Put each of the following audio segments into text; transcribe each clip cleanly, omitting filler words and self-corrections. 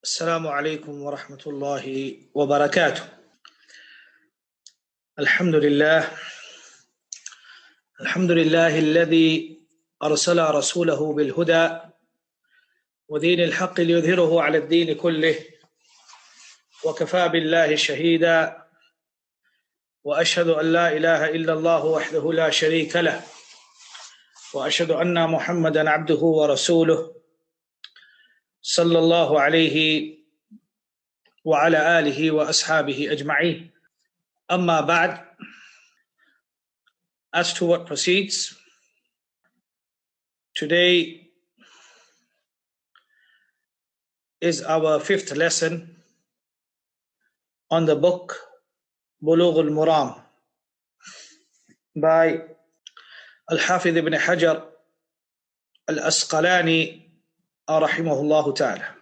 السلام عليكم ورحمة الله وبركاته. الحمد لله الذي أرسل رسوله بالهدى ودين الحق ليظهره على الدين كله وكفى بالله شهيدا وأشهد أن لا إله إلا الله وحده لا شريك له وأشهد أن محمدا عبده ورسوله صلى الله عليه وعلى آله وأصحابه أجمعين. أما بعد, as to what proceeds, today is our fifth lesson on the book Bulugh al-Maram by al-Hafiz ibn Ḥajar al-Asqalani رحمه ta'ala.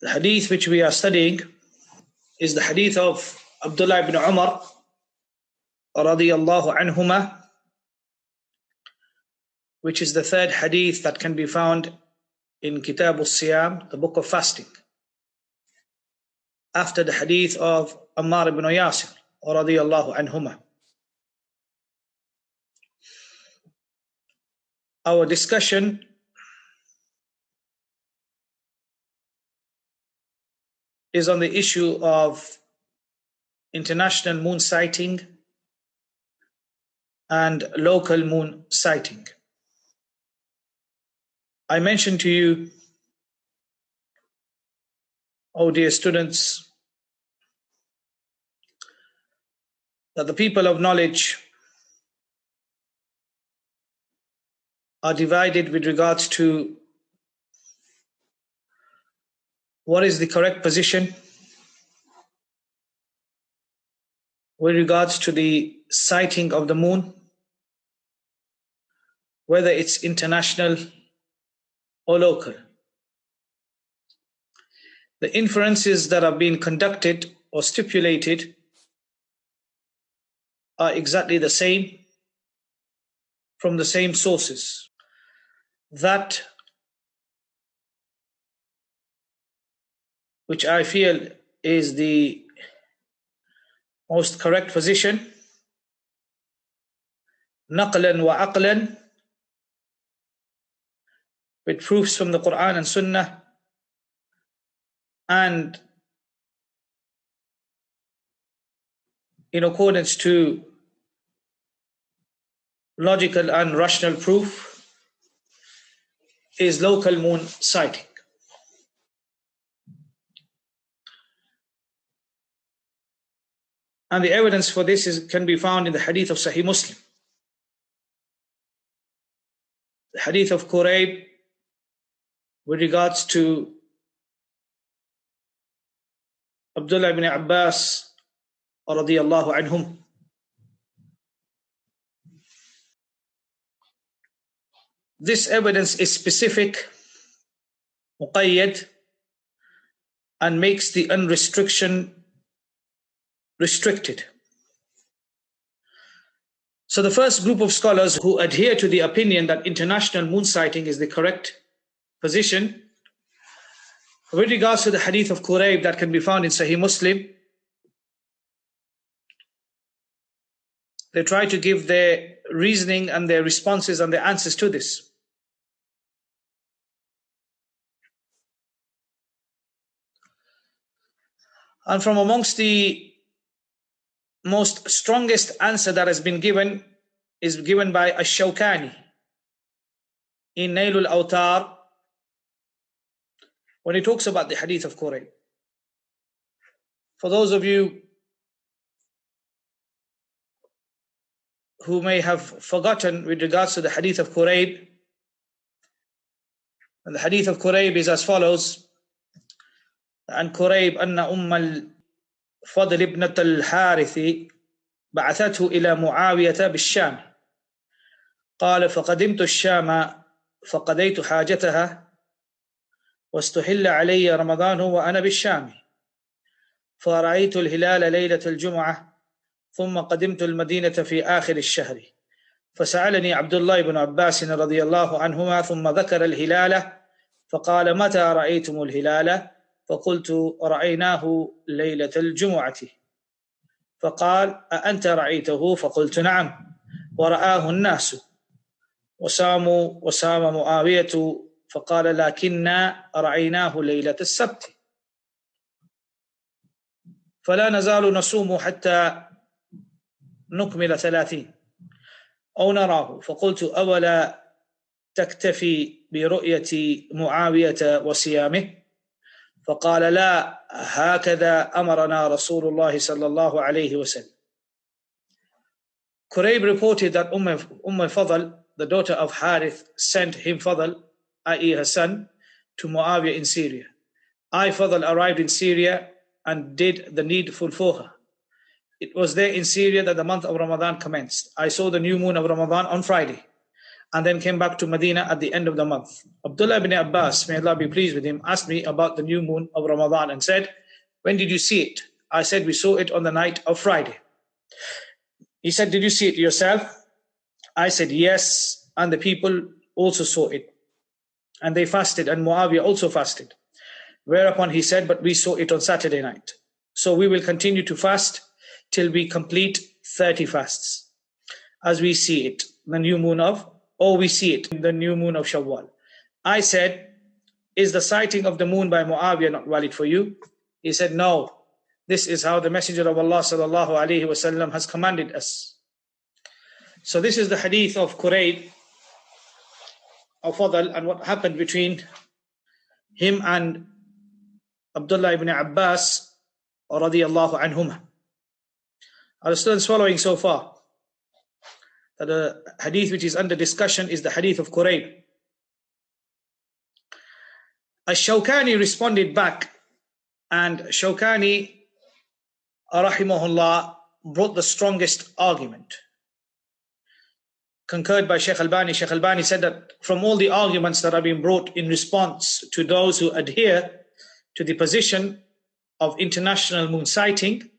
The hadith which we are studying is the hadith of Abdullah ibn Umar radiyallahu anhuma, which is the third hadith that can be found in Kitab al-Siyam, the book of fasting, after the hadith of Ammar ibn Yasir radiyallahu anhuma. Our discussion is on the issue of international moon sighting and local moon sighting. I mentioned to you, oh dear students, that the people of knowledge are divided with regards to what is the correct position with regards to the sighting of the moon, whether it's international or local. The inferences that are being conducted or stipulated are exactly the same from the same sources. That which I feel is the most correct position, naqlan wa aqlan, with proofs from the Quran and Sunnah, and in accordance to logical and rational proof, is local moon sighting. And the evidence for this can be found in the hadith of Sahih Muslim. The hadith of Qurayb with regards to Abdullah ibn Abbas radiyallahu anhum. This evidence is specific, muqayyad, and makes the unrestriction restricted. So the first group of scholars who adhere to the opinion that international moon sighting is the correct position, with regards to the hadith of Qurayb that can be found in Sahih Muslim, they try to give their reasoning and their responses and their answers to this. And from amongst the most strongest answer that has been given is given by al-Shawkani in Nail al-Awtar, when he talks about the hadith of Qurayb. For those of you who may have forgotten with regards to the hadith of Qurayb, and the hadith of Qurayb is as follows: عن قريب أن الفضل ابنة الحارث بعثته إلى معاوية بالشام قال فقدمت الشام فقضيت حاجتها واستحل علي رمضان وأنا بالشام فرأيت الهلال ليلة الجمعة ثم قدمت المدينة في آخر الشهر فسألني عبد الله بن عباس رضي الله عنهما ثم ذكر الهلال فقال متى رأيتم الهلال فقلت رأيناه ليلة الجمعة فقال أأنت رأيته؟ فقلت نعم ورآه الناس وسام معاوية فقال لكننا رأيناه ليلة السبت فلا نزال نصوم حتى نكمل 30 أو نراه. فقلت أولا تكتفي برؤية معاوية وصيامه؟ فقال لا هكذا أمرنا رسول الله صلى الله عليه وسلم. Kurayb reported that Fadl, the daughter of Harith, sent him Fadl, i.e. her son, to Muawiyah in Syria. I, Fadl, arrived in Syria and did the needful for her. It was there in Syria that the month of Ramadan commenced. I saw the new moon of Ramadan on Friday and then came back to Medina at the end of the month. Abdullah ibn Abbas, may Allah be pleased with him, asked me about the new moon of Ramadan and said, when did you see it? I said, we saw it on the night of Friday. He said, did you see it yourself? I said, yes, and the people also saw it. And they fasted, and Muawiyah also fasted. Whereupon he said, but we saw it on Saturday night. So we will continue to fast till we complete 30 fasts, as we see it, the new moon of, or we see it in the new moon of Shawwal. I said, is the sighting of the moon by Muawiyah not valid for you? He said, no. This is how the Messenger of Allah sallallahu alaihi wasallam has commanded us. So this is the hadith of Kurayb, of Fadl, and what happened between him and Abdullah ibn Abbas radiyallahu anhuma. Are the students following so far? That the hadith which is under discussion is the hadith of Kurayb. Al-Shawkani responded back, and Shawkani rahimahullah brought the strongest argument, concurred by Shaykh Albani. Shaykh Albani said that from all the arguments that have been brought in response to those who adhere to the position of international moon sighting,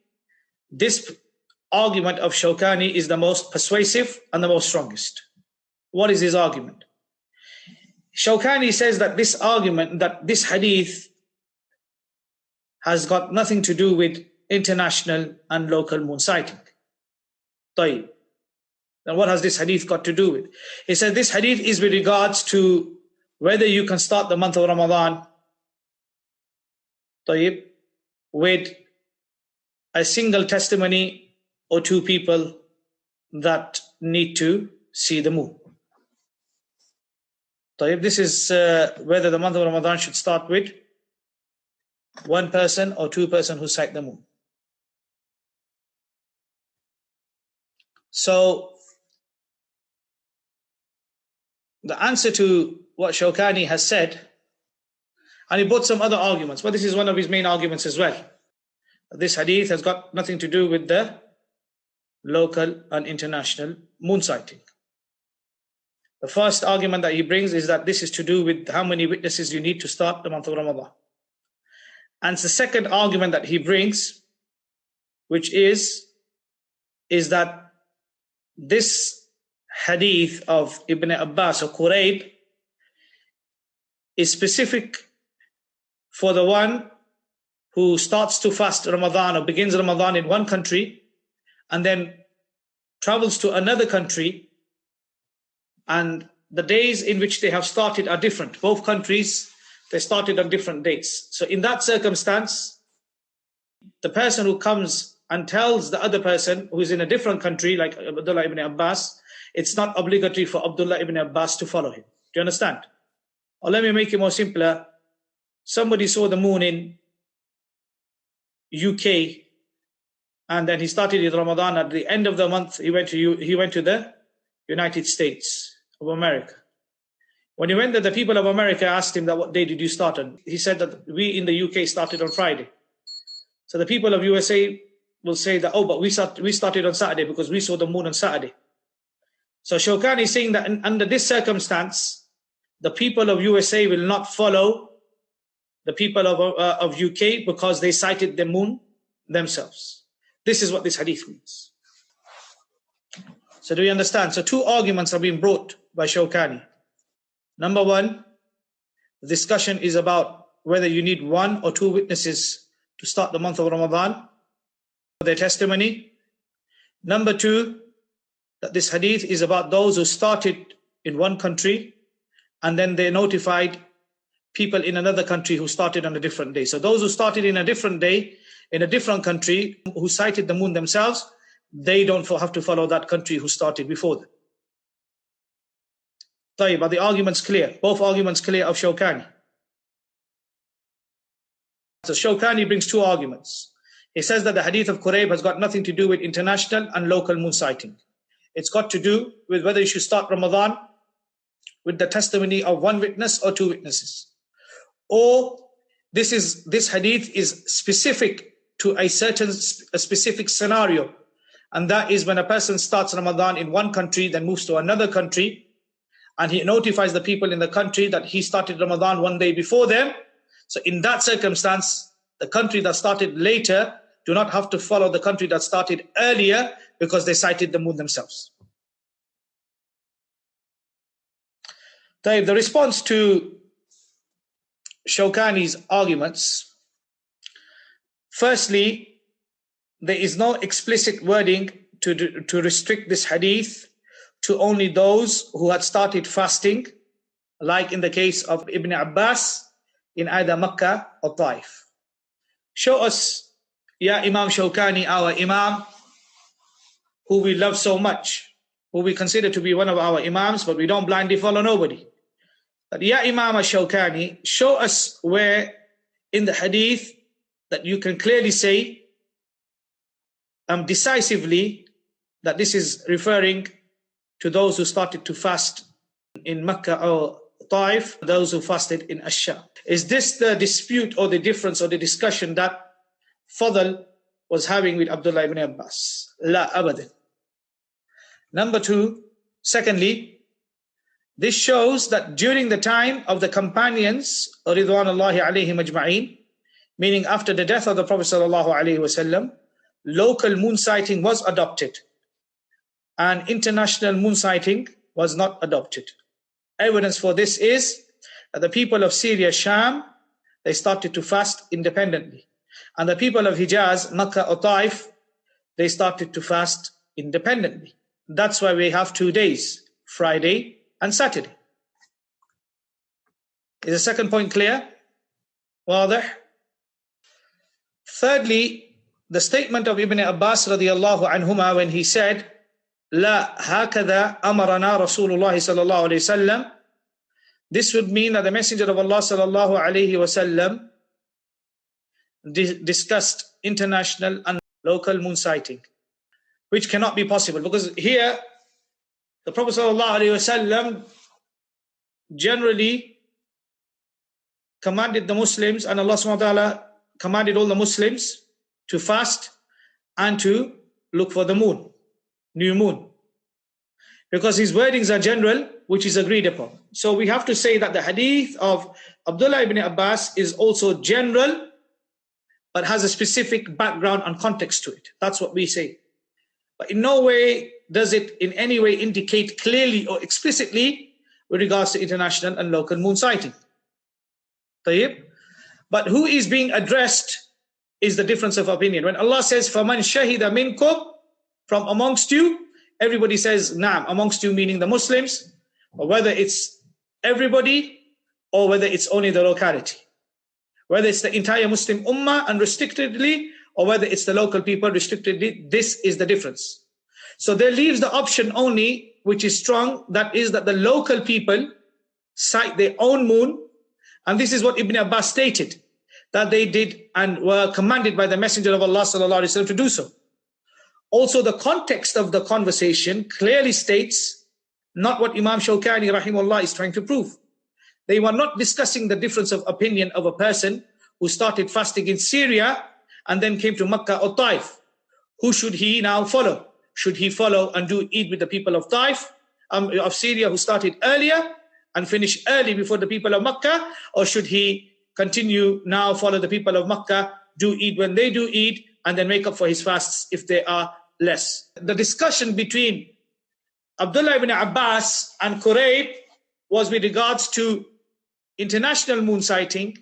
this argument of Shawkani is the most persuasive and the most strongest. What is his argument? Shawkani says that this argument, that this hadith has got nothing to do with international and local moon sighting. طيب. Then what has this hadith got to do with? He said this hadith is with regards to whether you can start the month of Ramadan طيب, with a single testimony or two people that need to see the moon. طيب, this is whether the month of Ramadan should start with one person or two person who sight the moon. So the answer to what Shawkani has said, and he brought some other arguments, but this is one of his main arguments as well. This hadith has got nothing to do with the local and international moon sighting. The first argument that he brings is that this is to do with how many witnesses you need to start the month of Ramadan. And the second argument that he brings, which is that this hadith of Ibn Abbas or Kurayb is specific for the one who starts to fast Ramadan or begins Ramadan in one country and then travels to another country, and the days in which they have started are different. Both countries, they started on different dates. So in that circumstance, the person who comes and tells the other person who is in a different country, like Abdullah ibn Abbas, it's not obligatory for Abdullah ibn Abbas to follow him. Do you understand? Or let me make it more simpler. Somebody saw the moon in UK, and then he started his Ramadan. At the end of the month, he went to the United States of America. When he went there, the people of America asked him that what day did you start on? He said that we in the UK started on Friday. So the people of USA will say that, oh, but we started on Saturday because we saw the moon on Saturday. So Shawkani is saying that under this circumstance, the people of USA will not follow the people of UK because they sighted the moon themselves. This is what this hadith means. So do you understand? So two arguments have been brought by Shawkani. Number one, the discussion is about whether you need 1 or 2 witnesses to start the month of Ramadan for their testimony. Number 2, that this hadith is about those who started in one country and then they notified people in another country who started on a different day. So those who started in a different day, in a different country, who sighted the moon themselves, they don't have to follow that country who started before them. But the argument's clear. Both arguments clear of Shawkani. So Shawkani brings 2 arguments. He says that the hadith of Kurayb has got nothing to do with international and local moon sighting. It's got to do with whether you should start Ramadan with the testimony of 1 witness or 2 witnesses. Or this hadith is specific to a specific scenario. And that is when a person starts Ramadan in one country, then moves to another country, and he notifies the people in the country that he started Ramadan 1 day before them. So in that circumstance, the country that started later do not have to follow the country that started earlier because they sighted the moon themselves. The response to Shawkani's arguments, firstly, there is no explicit wording to restrict this hadith to only those who had started fasting, like in the case of Ibn Abbas in either Makkah or Taif. Show us, Ya Imam Shawkani, our Imam, who we love so much, who we consider to be one of our Imams, but we don't blindly follow nobody. But Ya Imam Shawkani, show us where in the hadith that you can clearly say decisively that this is referring to those who started to fast in Makkah or Taif, those who fasted in Ash-Sham. Is this the dispute or the difference or the discussion that Fadl was having with Abdullah ibn Abbas? La abadan. Number 2, secondly, this shows that during the time of the companions, Ridwanullahi alayhim ajma'een, meaning after the death of the Prophet sallallahu alayhi wasallam, local moon sighting was adopted and international moon sighting was not adopted. Evidence for this is that the people of Syria, Sham, they started to fast independently. And the people of Hijaz, Makkah or Taif, they started to fast independently. That's why we have 2 days, Friday and Saturday. Is the second point clear? Wadah? Thirdly, the statement of Ibn Abbas radiyallahu anhuma when he said, La hakada amarana Rasulullah sallallahu alayhi wasallam. This would mean that the Messenger of Allah sallallahu alayhi wasallam discussed international and local moon sighting, which cannot be possible because here the Prophet sallallahu alayhi wasallam generally commanded the Muslims, and Allah subhanahu wa ta'ala commanded all the Muslims to fast and to look for the moon, new moon, because his wordings are general, which is agreed upon. So we have to say that the hadith of Abdullah ibn Abbas is also general, but has a specific background and context to it. That's what we say. But in no way does it in any way indicate clearly or explicitly with regards to international and local moon sighting. But who is being addressed is the difference of opinion. When Allah says, فَمَنْ شَهِدَ مِنْكُمْ, from amongst you, everybody says, Naam, amongst you meaning the Muslims, or whether it's everybody or whether it's only the locality. Whether it's the entire Muslim Ummah unrestrictedly or whether it's the local people restrictedly, this is the difference. So there leaves the option only, which is strong, that is that the local people sight their own moon, and this is what Ibn Abbas stated, that they did and were commanded by the Messenger of Allah sallallahu alaihi wasallam to do so. Also, the context of the conversation clearly states not what Imam Shawkani rahimahullah is trying to prove. They were not discussing the difference of opinion of a person who started fasting in Syria and then came to Makkah or Taif. Who should he now follow? Should he follow and do Eid with the people of Taif, of Syria, who started earlier and finish early before the people of Makkah? Or should he continue now, follow the people of Makkah, do Eid when they do Eid, and then make up for his fasts if they are less? The discussion between Abdullah ibn Abbas and Kurayb was with regards to international moon sighting,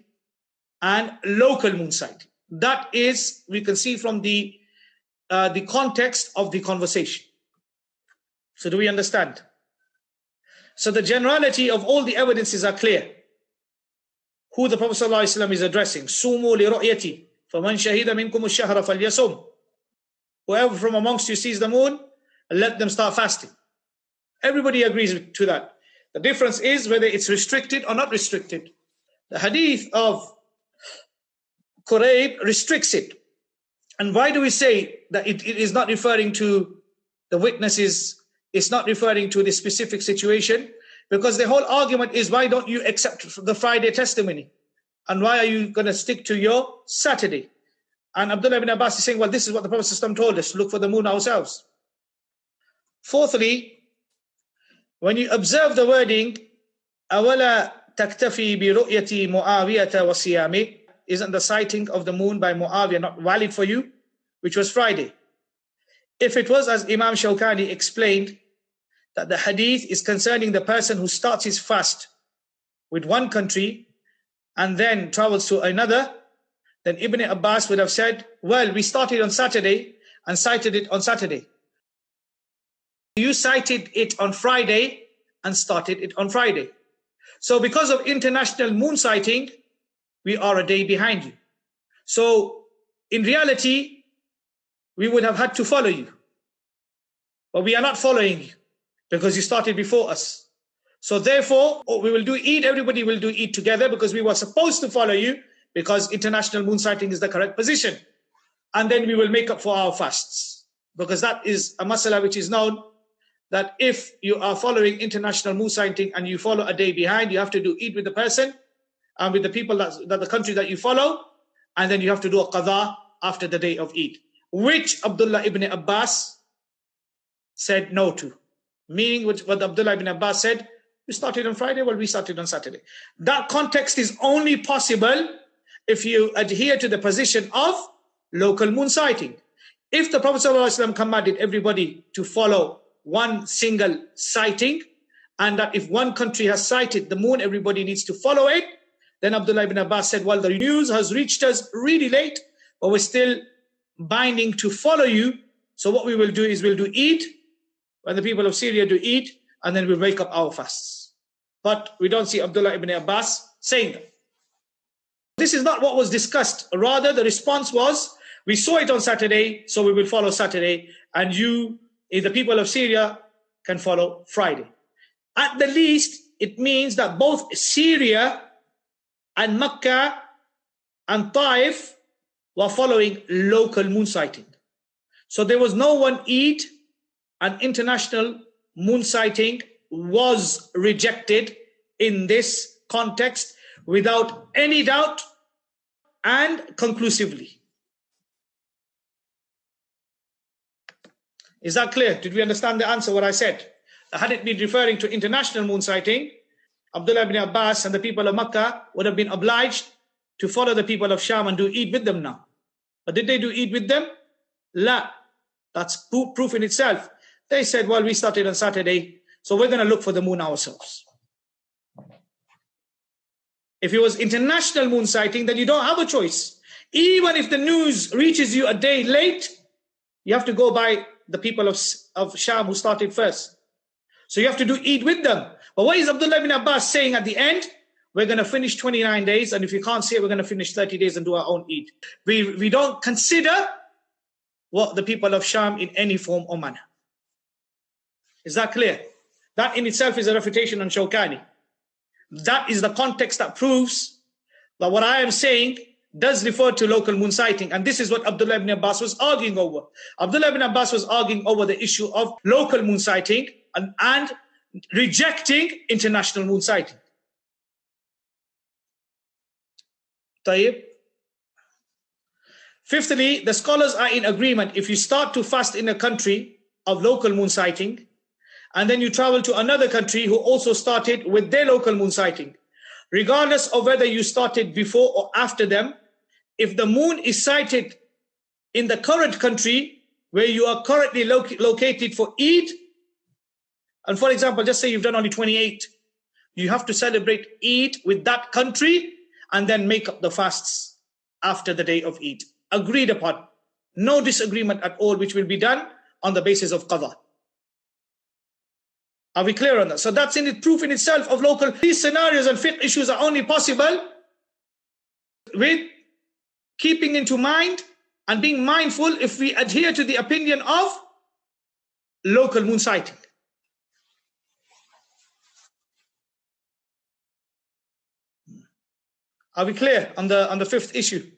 and local moon sighting. That is, we can see from the context of the conversation. So do we understand? So the generality of all the evidences are clear. Who the Prophet ﷺ is addressing. Sumu li ru'yati, faman shahida minkum ash-shahra falyasum. Whoever from amongst you sees the moon, let them start fasting. Everybody agrees to that. The difference is whether it's restricted or not restricted. The hadith of Qurayb restricts it. And why do we say that it is not referring to the witnesses, it's not referring to the specific situation? Because the whole argument is, why don't you accept the Friday testimony? And why are you going to stick to your Saturday? And Abdullah ibn Abbas is saying, well, this is what the Prophet ﷺ told us, look for the moon ourselves. Fourthly, when you observe the wording, أَوَلَا تَكْتَفِي بِرُؤْيَةِ مُعَاوِيَةَ وَالسِّيَامِ, isn't the sighting of the moon by Muawiyah not valid for you? Which was Friday. If it was, as Imam Shawkani explained, that the hadith is concerning the person who starts his fast with one country and then travels to another, then Ibn Abbas would have said, well, we started on Saturday and cited it on Saturday. You cited it on Friday and started it on Friday. So because of international moon sighting, we are a day behind you. So in reality, we would have had to follow you. But we are not following you because you started before us. So therefore, we will do Eid, everybody will do Eid together because we were supposed to follow you because international moon sighting is the correct position. And then we will make up for our fasts. Because that is a masala which is known, that if you are following international moon sighting and you follow a day behind, you have to do Eid with the person and with the people that the country that you follow, and then you have to do a qadha after the day of Eid, which Abdullah ibn Abbas said no to. Meaning what Abdullah ibn Abbas said, we started on Friday, well, we started on Saturday. That context is only possible if you adhere to the position of local moon sighting. If the Prophet ﷺ commanded everybody to follow one single sighting, and that if one country has sighted the moon, everybody needs to follow it, then Abdullah ibn Abbas said, well, the news has reached us really late, but we're still binding to follow you. So what we will do is we'll do Eid, when the people of Syria do Eid, and then we'll wake up our fasts. But we don't see Abdullah ibn Abbas saying that. This is not what was discussed. Rather, the response was, we saw it on Saturday, so we will follow Saturday, and you, the people of Syria, can follow Friday. At the least, it means that both Syria and Mecca and Taif were following local moon sighting. So there was no one Eid, and international moon sighting was rejected in this context without any doubt and conclusively. Is that clear? Did we understand the answer, what I said? Had it been referring to international moon sighting, Abdullah ibn Abbas and the people of Makkah would have been obliged to follow the people of Sham and do Eid with them now. But did they do Eid with them? La. That's proof in itself. They said, well, we started on Saturday, so we're going to look for the moon ourselves. If it was international moon sighting, then you don't have a choice. Even if the news reaches you a day late, you have to go by the people of Sham who started first. So you have to do Eid with them. But what is Abdullah ibn Abbas saying at the end? We're going to finish 29 days, and if you can't see it, we're going to finish 30 days and do our own Eid. We don't consider what the people of Sham in any form or manner. Is that clear? That in itself is a refutation on Shawkani. That is the context that proves that what I am saying does refer to local moon sighting. And this is what Abdullah ibn Abbas was arguing over. Abdullah ibn Abbas was arguing over the issue of local moon sighting and rejecting international moon sighting. Tayyib. Fifthly, the scholars are in agreement. If you start to fast in a country of local moon sighting, and then you travel to another country who also started with their local moon sighting, regardless of whether you started before or after them, if the moon is sighted in the current country where you are currently located for Eid, and for example, just say you've done only 28, you have to celebrate Eid with that country, and then make up the fasts after the day of Eid. Agreed upon. No disagreement at all, which will be done on the basis of qadha. Are we clear on that? So that's proof in itself of local. These scenarios and fiqh issues are only possible with keeping into mind and being mindful if we adhere to the opinion of local moon sighting. Are we clear on the fifth issue?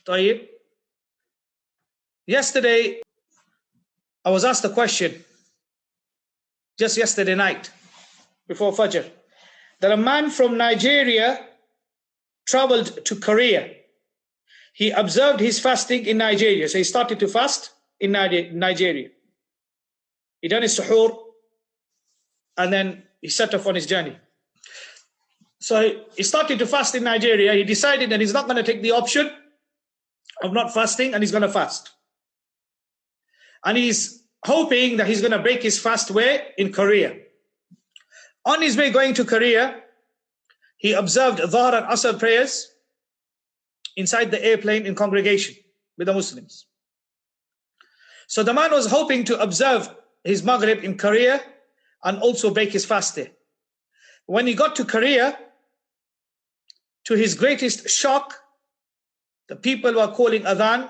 طيب. Yesterday, I was asked a question, just yesterday night, before Fajr, that a man from Nigeria traveled to Korea. He observed his fasting in Nigeria. So he started to fast in Nigeria. He done his suhoor, and then he set off on his journey. So he started to fast in Nigeria. He decided that he's not going to take the option of not fasting, and he's going to fast. And he's hoping that he's going to break his fast where? In Korea. On his way going to Korea, he observed Dhuhr and Asr prayers inside the airplane in congregation with the Muslims. So the man was hoping to observe his Maghrib in Korea and also break his fast there. When he got to Korea, to his greatest shock, the people were calling adhan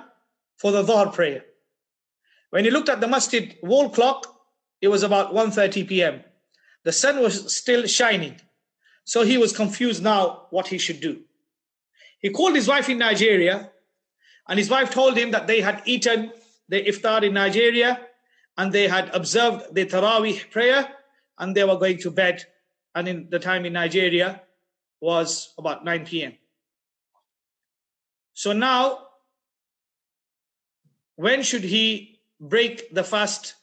for the Dhuhr prayer. When he looked at the masjid wall clock, it was about 1:30 p.m. The sun was still shining. So he was confused now what he should do. He called his wife in Nigeria, and his wife told him that they had eaten the iftar in Nigeria, and they had observed the Taraweeh prayer, and they were going to bed. And in the time in Nigeria was about 9 p.m. So now, when should he break the fast?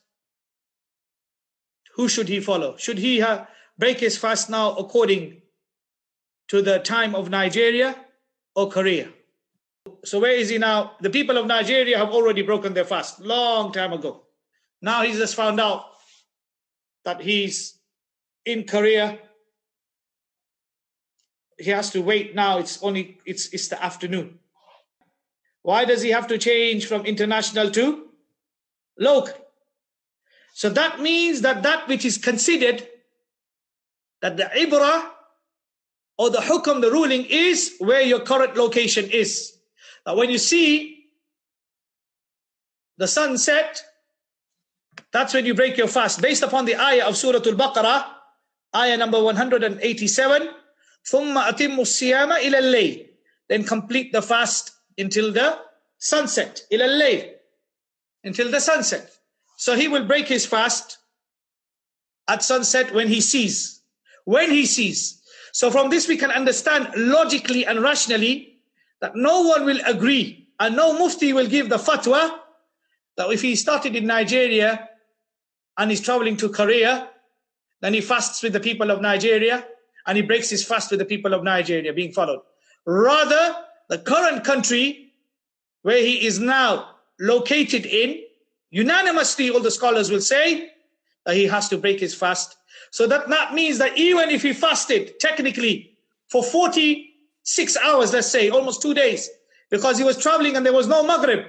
Who should he follow? Should he break his fast now according to the time of Nigeria or Korea? So where is he now? The people of Nigeria have already broken their fast long time ago. Now he's just found out that he's in Korea. He has to wait now. It's the afternoon. Why does he have to change from international to local? So that means that which is considered, that the ibrah or the hukam, the ruling, is where your current location is. Now when you see the sun set, that's when you break your fast. Based upon the ayah of Surah Al-Baqarah, ayah number 187, ثُمَّ أَتِمُّ السِّيَامَ إِلَى اللَّيْلِ, then complete the fast until the sunset. إِلَى اللَّيْلِ, until the sunset. So he will break his fast at sunset when he sees. When he sees. So from this we can understand logically and rationally that no one will agree and no mufti will give the fatwa that if he started in Nigeria and he's traveling to Korea, then he fasts with the people of Nigeria and he breaks his fast with the people of Nigeria being followed. Rather, the current country where he is now located in, unanimously all the scholars will say that he has to break his fast. So that means that even if he fasted technically for 46 hours, let's say, almost 2 days, because he was traveling and there was no Maghrib,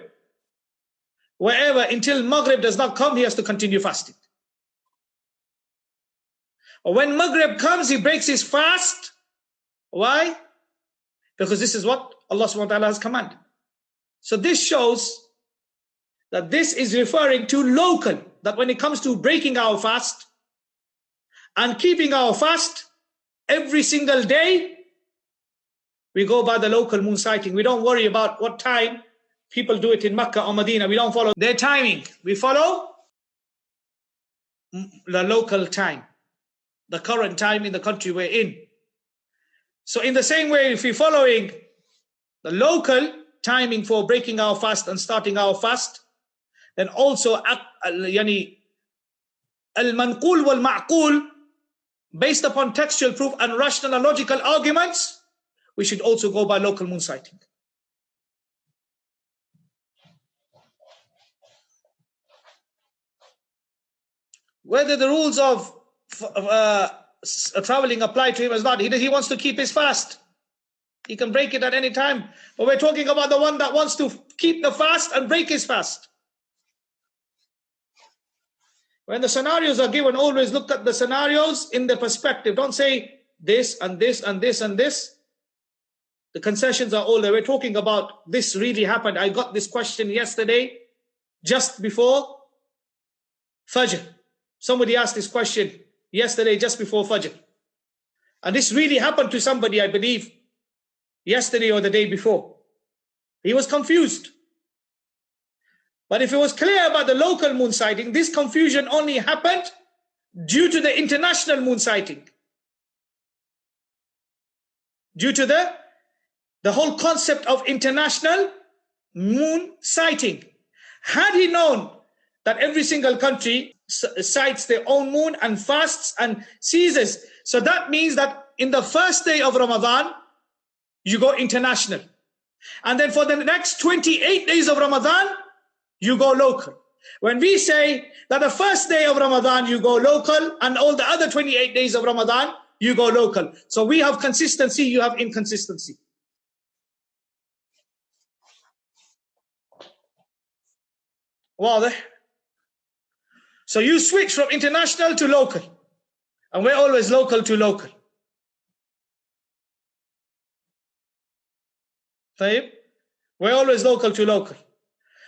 wherever, until Maghrib does not come, he has to continue fasting. Or when Maghrib comes, he breaks his fast. Why? Because this is what Allah subhanahu wa ta'ala has commanded. So this shows that this is referring to local, that when it comes to breaking our fast and keeping our fast every single day, we go by the local moon sighting. We don't worry about what time people do it in Mecca or Medina. We don't follow their timing. We follow the local time, the current time in the country we're in. So in the same way, if we're following the local timing for breaking our fast and starting our fast, then also al-manqul wal-ma'qul, based upon textual proof and rational and logical arguments, we should also go by local moon sighting. Whether the rules of traveling apply to him or not, he wants to keep his fast. He can break it at any time. But we're talking about the one that wants to keep the fast and break his fast. When the scenarios are given, always look at the scenarios in the perspective. Don't say this and this and this and this. The concessions are all there. We're talking about this really happened. I got this question yesterday, just before Fajr. Somebody asked this question yesterday, just before Fajr. And this really happened to somebody, I believe, yesterday or the day before. He was confused. But if it was clear about the local moon sighting, this confusion only happened due to the international moon sighting. Due to the whole concept of international moon sighting. Had he known that every single country sights their own moon and fasts and seizes, so that means that in the first day of Ramadan, you go international. And then for the next 28 days of Ramadan, you go local. When we say that the first day of Ramadan you go local and all the other 28 days of Ramadan you go local. So we have consistency, you have inconsistency. واضح? So you switch from international to local. And we're always local to local. طيب? We're always local to local.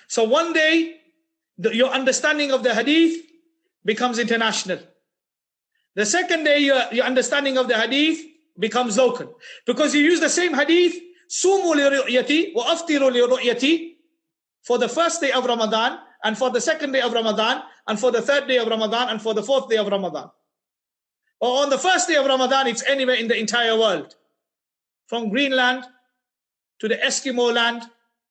So one day, your understanding of the hadith becomes international. The second day, your understanding of the hadith becomes local. Because you use the same hadith, sumu li ru'yati wa aftiru li ru'yati, for the first day of Ramadan, and for the second day of Ramadan, and for the third day of Ramadan, and for the fourth day of Ramadan. Or on the first day of Ramadan, it's anywhere in the entire world. From Greenland to the Eskimo land,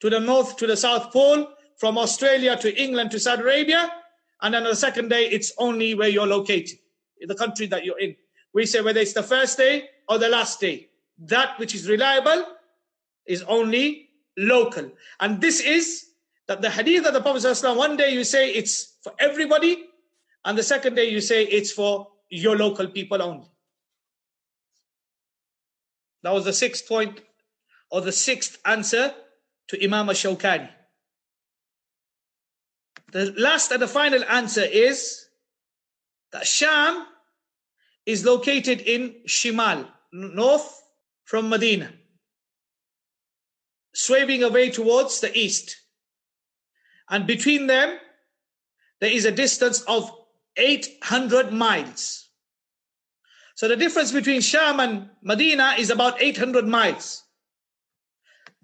to the north, to the South Pole, from Australia to England to Saudi Arabia, and then on the second day, it's only where you're located, in the country that you're in. We say whether it's the first day or the last day. That which is reliable is only local. And this is that the hadith of the Prophet ﷺ, one day you say it's for everybody, and the second day you say it's for your local people only. That was the sixth point, or the sixth answer to Imam al-Shawkani. The last and the final answer is that Sham is located in Shimal, north from Medina, swerving away towards the east. And between them, there is a distance of 800 miles. So the difference between Sham and Medina is about 800 miles.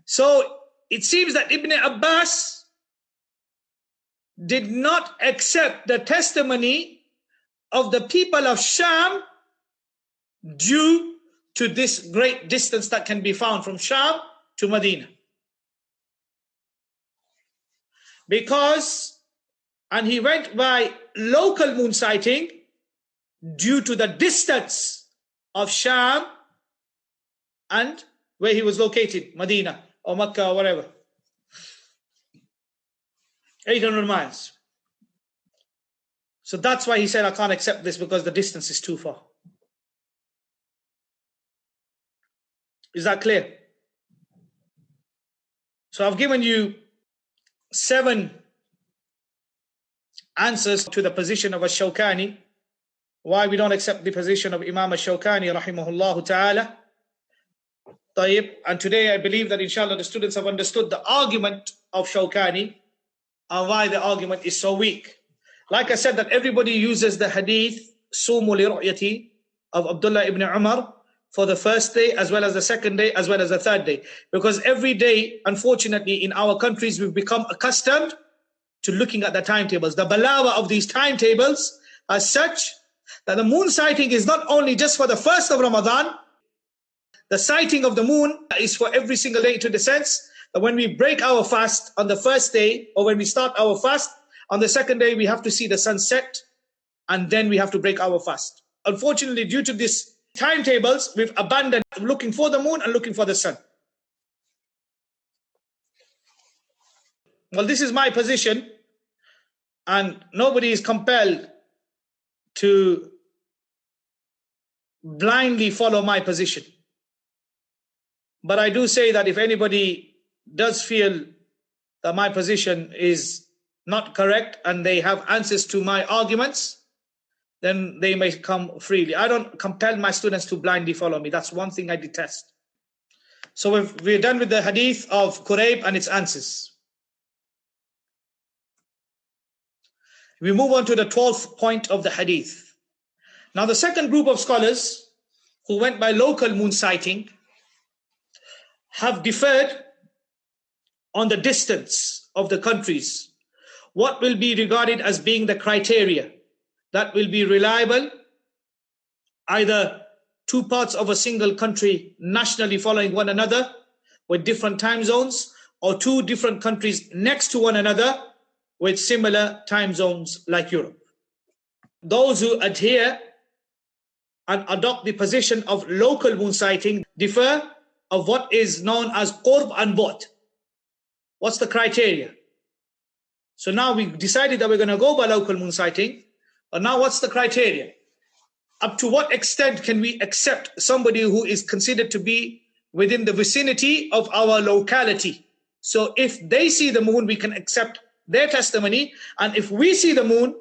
So it seems that Ibn Abbas did not accept the testimony of the people of Sham due to this great distance that can be found from Sham to Medina. And he went by local moon sighting due to the distance of Sham and where he was located, Medina or Mecca or whatever. 800 miles. So that's why he said, I can't accept this because the distance is too far. Is that clear? So I've given you 7 answers to the position of al-Shawkani, why we don't accept the position of Imam al-Shawkani rahimahullah ta'ala. And today I believe that inshallah the students have understood the argument of Shawkani and why the argument is so weak. Like I said, that everybody uses the hadith Sumu li ru'yati of Abdullah ibn Umar for the first day as well as the second day as well as the third day, because every day, unfortunately, in our countries we've become accustomed to looking at the timetables. The balawa of these timetables are such that the moon sighting is not only just for the first of Ramadan. The sighting of the moon is for every single day, to the sense that when we break our fast on the first day, or when we start our fast, on the second day we have to see the sun set, and then we have to break our fast. Unfortunately, due to these timetables, we've abandoned looking for the moon and looking for the sun. Well, this is my position, and nobody is compelled to blindly follow my position. But I do say that if anybody does feel that my position is not correct and they have answers to my arguments, then they may come freely. I don't compel my students to blindly follow me. That's one thing I detest. So we're done with the hadith of Kurayb and its answers. We move on to the 12th point of the hadith. Now the second group of scholars who went by local moon sighting have differed on the distance of the countries. What will be regarded as being the criteria that will be reliable, either two parts of a single country nationally following one another with different time zones, or two different countries next to one another with similar time zones like Europe. Those who adhere and adopt the position of local moon sighting differ of what is known as qurb and bu'd. What's the criteria? So now we decided that we're going to go by local moon sighting, but now what's the criteria? Up to what extent can we accept somebody who is considered to be within the vicinity of our locality? So if they see the moon, we can accept their testimony, and if we see the moon,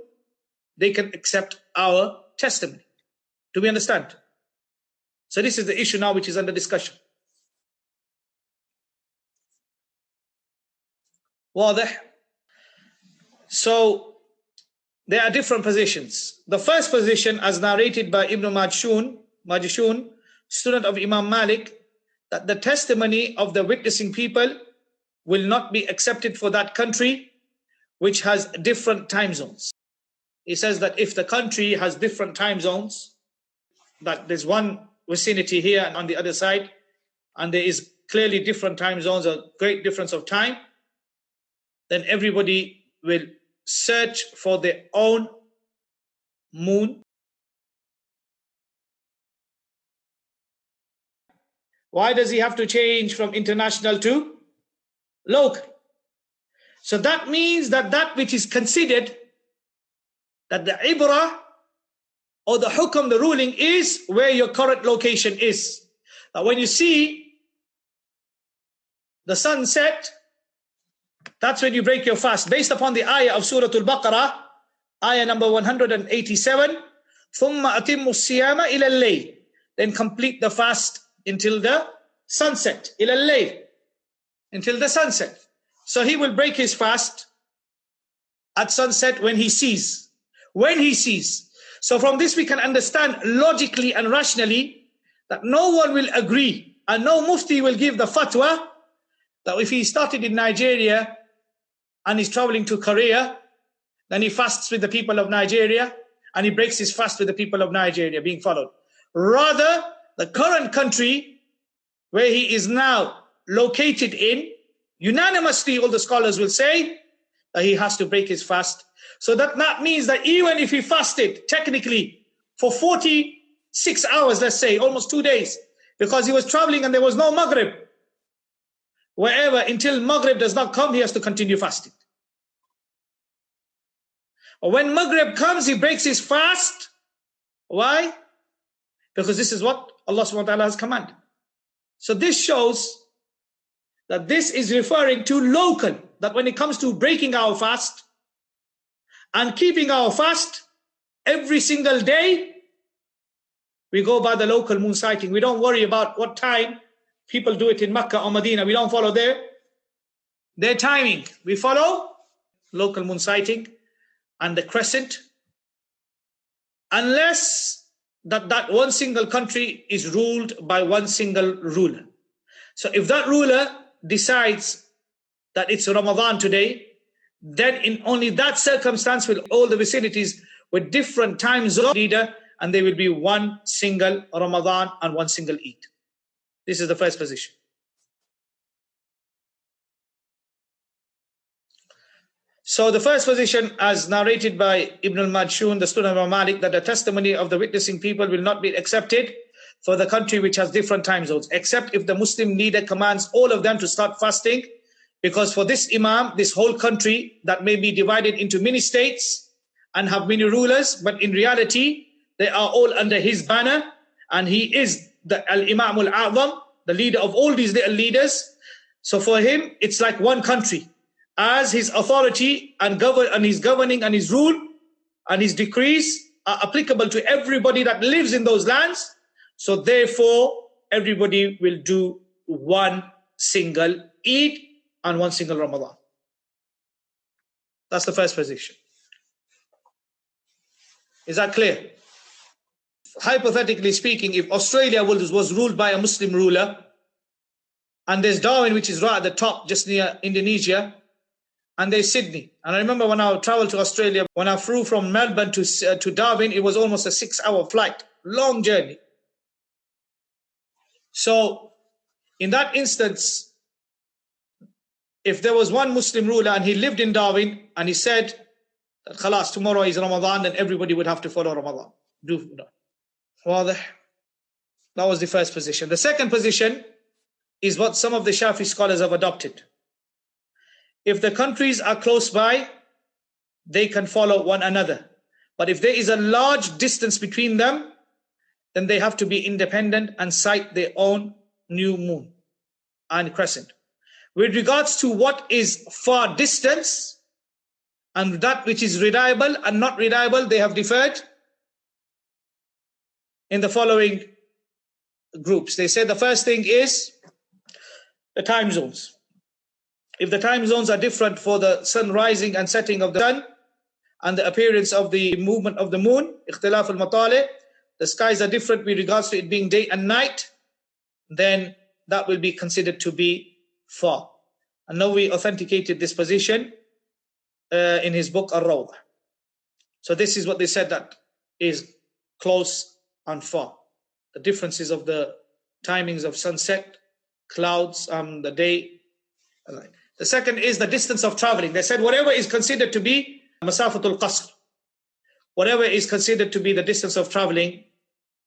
they can accept our testimony. Do we understand? So this is the issue now which is under discussion. واضح? So there are different positions. The first position, as narrated by Ibn Majishun, student of Imam Malik, that the testimony of the witnessing people will not be accepted for that country which has different time zones. He says that if the country has different time zones, that there's one vicinity here and on the other side, and there is clearly different time zones, a great difference of time, then everybody will search for their own moon. Why does he have to change from international to local? So that means that that which is considered, that the ibrah or the hukam, the ruling, is where your current location is. Now when you see the sun set, that's when you break your fast. Based upon the ayah of Surah Al-Baqarah, ayah number 187, ثُمَّ أَتِمُّ السِّيَامَ إِلَى اللَّيْلِ, then complete the fast until the sunset. إِلَى اللَّيْلِ, until the sunset. So he will break his fast at sunset when he sees. When he sees. So from this we can understand logically and rationally that no one will agree and no mufti will give the fatwa that if he started in Nigeria and he's traveling to Korea, then he fasts with the people of Nigeria and he breaks his fast with the people of Nigeria being followed. Rather, the current country where he is now located in, unanimously all the scholars will say that he has to break his fast. So that means that even if he fasted technically for 46 hours, let's say, almost 2 days, because he was traveling and there was no Maghrib, wherever, until Maghrib does not come, he has to continue fasting. When Maghrib comes, he breaks his fast. Why? Because this is what Allah subhanahu wa ta'ala has commanded. So this shows that this is referring to local, that when it comes to breaking our fast and keeping our fast every single day, we go by the local moon sighting. We don't worry about what time people do it in Makkah or Medina. We don't follow their timing. We follow local moon sighting and the crescent, unless that one single country is ruled by one single ruler. So if that ruler decides that it's Ramadan today, then in only that circumstance will all the vicinities with different time zone leader, and there will be one single Ramadan and one single Eid. This is the first position. So the first position, as narrated by Ibn al-Majshun, the student of Malik, that the testimony of the witnessing people will not be accepted for the country which has different time zones, except if the Muslim leader commands all of them to start fasting, because for this Imam, this whole country that may be divided into many states and have many rulers, but in reality, they are all under his banner, and he is the al-Imam al-A'zam, the leader of all these little leaders. So for him, it's like one country. As his authority and his governing and his rule and his decrees are applicable to everybody that lives in those lands, so therefore everybody will do one single Eid and one single Ramadan. That's the first position. Is that clear? Hypothetically speaking, if Australia was ruled by a Muslim ruler, and there's Darwin, which is right at the top, just near Indonesia, and there's Sydney. And I remember when I traveled to Australia, when I flew from Melbourne to Darwin, it was almost a 6-hour flight, long journey. So in that instance, if there was one Muslim ruler and he lived in Darwin and he said that khalas, tomorrow is Ramadan, then everybody would have to follow Ramadan. That was the first position. The second position is what some of the Shafi scholars have adopted. If the countries are close by, they can follow one another. But if there is a large distance between them, then they have to be independent and cite their own new moon and crescent. With regards to what is far distance and that which is reliable and not reliable, they have differed in the following groups. They say the first thing is the time zones. If the time zones are different for the sun rising and setting of the sun and the appearance of the movement of the moon, ikhtilaf al-matali', the skies are different with regards to it being day and night, then that will be considered to be far. And Nawawi authenticated this position in his book Al-Rawdah. So this is what they said that is close and far. The differences of the timings of sunset, clouds, the day. The second is the distance of traveling. They said whatever is considered to be masafatul qasr, whatever is considered to be the distance of traveling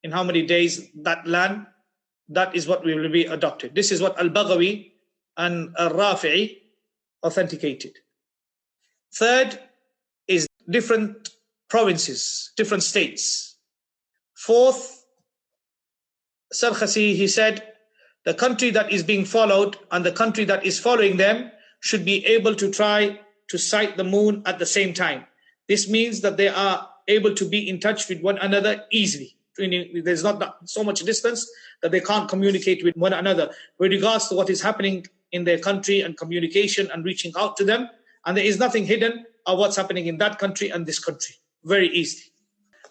in how many days that land, that is what will be adopted. This is what Al-Baghawi and Al-Rafi'i authenticated. Third is different provinces, different states. Fourth, Sarkhasi, he said, the country that is being followed and the country that is following them should be able to try to sight the moon at the same time. This means that they are able to be in touch with one another easily. There's not so much distance that they can't communicate with one another with regards to what is happening in their country and communication and reaching out to them. And there is nothing hidden of what's happening in that country and this country. Very easily.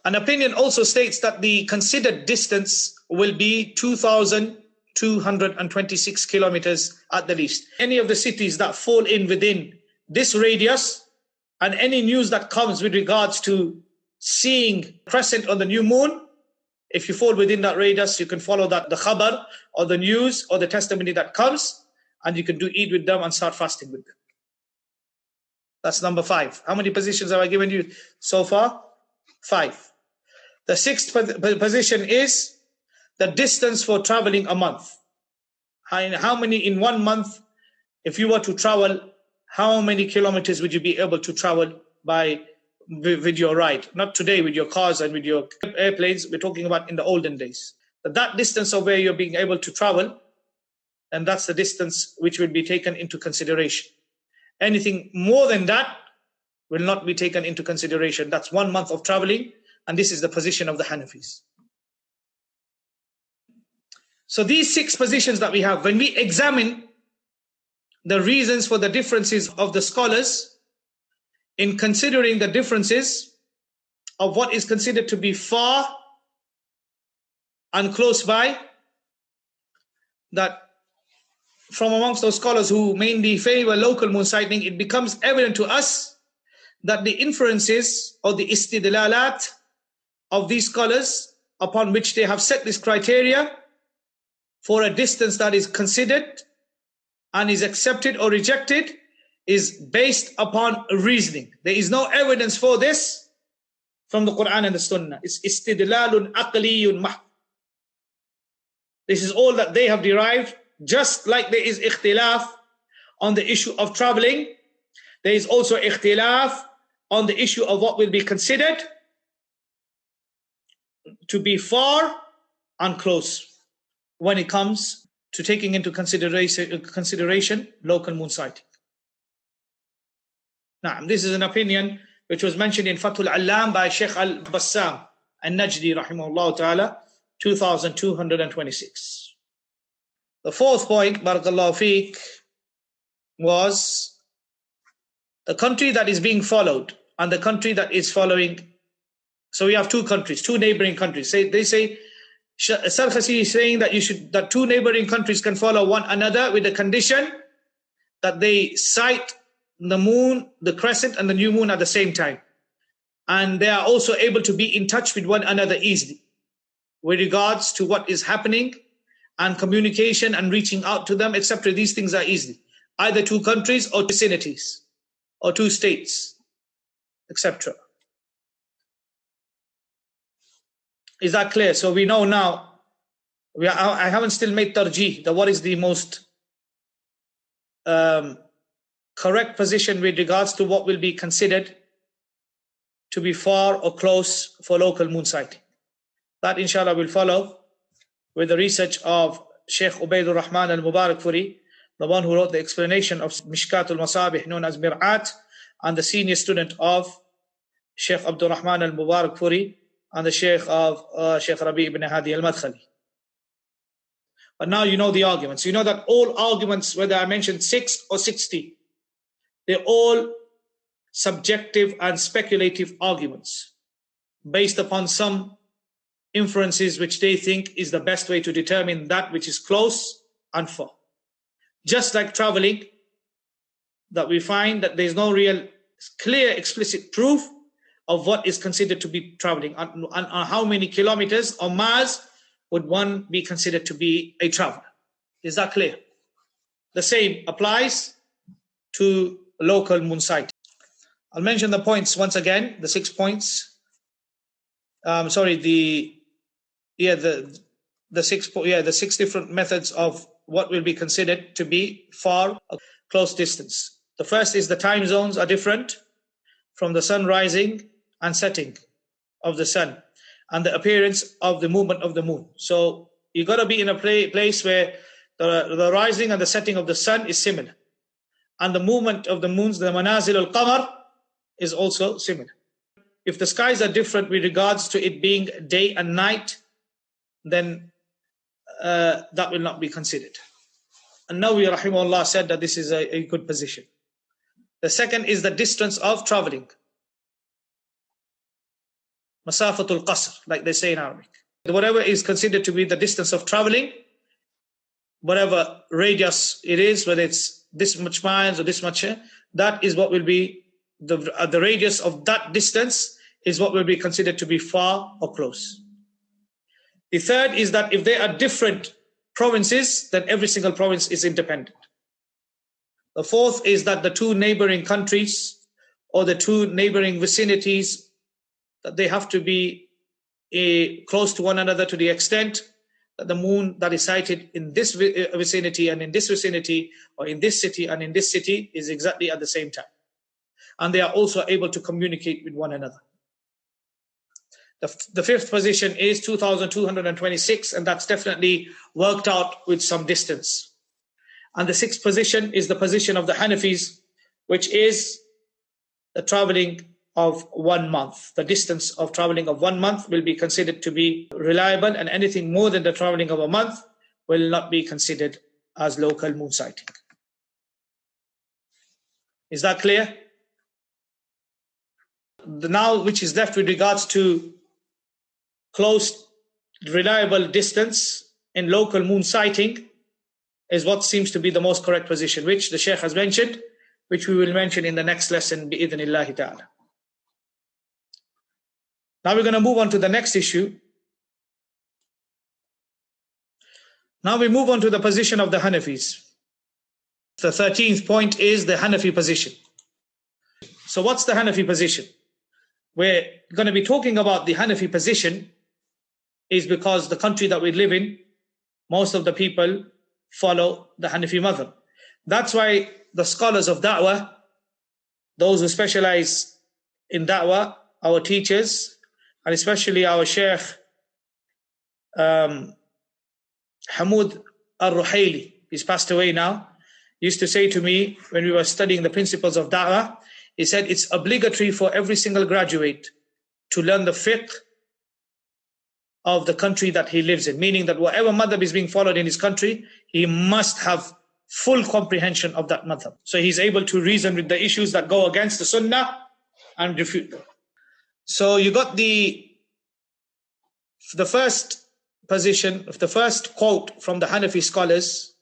An opinion also states that the considered distance will be 2,226 kilometers at the least. Any of the cities that fall in within this radius and any news that comes with regards to seeing crescent on the new moon, if you fall within that radius, you can follow that, the khabar or the news or the testimony that comes, and you can do Eid with them and start fasting with them. That's number 5. How many positions have I given you so far? 5. The 6th position is the distance for traveling a month. How many in 1 month, if you were to travel, how many kilometers would you be able to travel with your ride? Not today with your cars and with your airplanes. We're talking about in the olden days. That distance of where you're being able to travel, and that's the distance which will be taken into consideration. Anything more than that will not be taken into consideration. That's 1 month of traveling, and this is the position of the Hanafis. So these 6 positions that we have, when we examine the reasons for the differences of the scholars in considering the differences of what is considered to be far and close by, that from amongst those scholars who mainly favor local moon sighting, it becomes evident to us that the inferences or the istidlalat of these scholars upon which they have set this criteria for a distance that is considered and is accepted or rejected is based upon reasoning. There is no evidence for this from the Quran and the Sunnah. It's istidlalun aqliyun mahd. This is all that they have derived. Just like there is ikhtilaf on the issue of traveling, there is also ikhtilaf on the issue of what will be considered to be far and close when it comes to taking into consideration local moon sighting. Now, this is an opinion which was mentioned in Fathul Allam by Shaykh al-Bassam al-Najdi rahimahullah ta'ala, 2226. The fourth point, barakallahu fiqh, was the country that is being followed and the country that is following. So we have two countries, two neighboring countries. They say, Sarfasi is saying that two neighboring countries can follow one another with the condition that they sight the moon, the crescent and the new moon at the same time. And they are also able to be in touch with one another easily with regards to what is happening and communication and reaching out to them, etc. These things are easy. Either two countries or vicinities or two states, etc. Is that clear? So we know now, I haven't still made tarjih, that what is the most correct position with regards to what will be considered to be far or close for local moon sighting. That inshallah will follow with the research of Shaykh Ubaidur Rahman al-Mubarakfuri, the one who wrote the explanation of Mishkat al-Masabih known as Mir'at, and the senior student of Shaykh Abdul Rahman al-Mubarakfuri and the Shaykh of Shaykh Rabi ibn Hadi al-Madkhali. But now you know the arguments. You know that all arguments, whether I mentioned 6 or 60, they're all subjective and speculative arguments based upon some inferences which they think is the best way to determine that which is close and far. Just like traveling, that we find that there's no real clear explicit proof of what is considered to be traveling, and how many kilometers or miles would one be considered to be a traveler. Is that clear? The same applies to local moon sighting. I'll mention the points once again, the 6 points. The 6 different methods of what will be considered to be far or close distance. The first is the time zones are different from the sun rising and setting of the sun and the appearance of the movement of the moon. So you got to be in a place where the rising and the setting of the sun is similar, and the movement of the moons, the manazil al-qamar, is also similar. If the skies are different with regards to it being day and night, then that will not be considered. And Nawawi rahimahullah said that this is a good position. The second is the distance of traveling. Masafatul qasr, like they say in Arabic. Whatever is considered to be the distance of traveling, whatever radius it is, whether it's this much miles or this much, that is what will be the radius of that distance is what will be considered to be far or close. The third is that if they are different provinces, then every single province is independent. The fourth is that the two neighboring countries or the two neighboring vicinities, that they have to be close to one another to the extent that the moon that is sighted in this vicinity and in this vicinity, or in this city and in this city, is exactly at the same time. And they are also able to communicate with one another. The fifth position is 2,226, and that's definitely worked out with some distance. And the sixth position is the position of the Hanafis, which is the traveling of 1 month. The distance of traveling of 1 month will be considered to be reliable, and anything more than the traveling of a month will not be considered as local moon sighting. Is that clear? Now, which is left with regards to close, reliable distance in local moon sighting is what seems to be the most correct position, which the Shaykh has mentioned, which we will mention in the next lesson, bi'idhnillahi ta'ala. Now we're going to move on to the next issue. Now we move on to the position of the Hanafis. The 13th point is the Hanafi position. So what's the Hanafi position? We're going to be talking about the Hanafi position is because the country that we live in, most of the people follow the Hanafi madhab. That's why the scholars of da'wah, those who specialize in da'wah, our teachers, and especially our Shaykh Hamoud al-Ruhaili, he's passed away now, used to say to me when we were studying the principles of da'wah, he said it's obligatory for every single graduate to learn the fiqh of the country that he lives in, meaning that whatever madhab is being followed in his country, he must have full comprehension of that madhab. So he's able to reason with the issues that go against the sunnah and refute them. So you got the first position, the first quote from the Hanafi scholars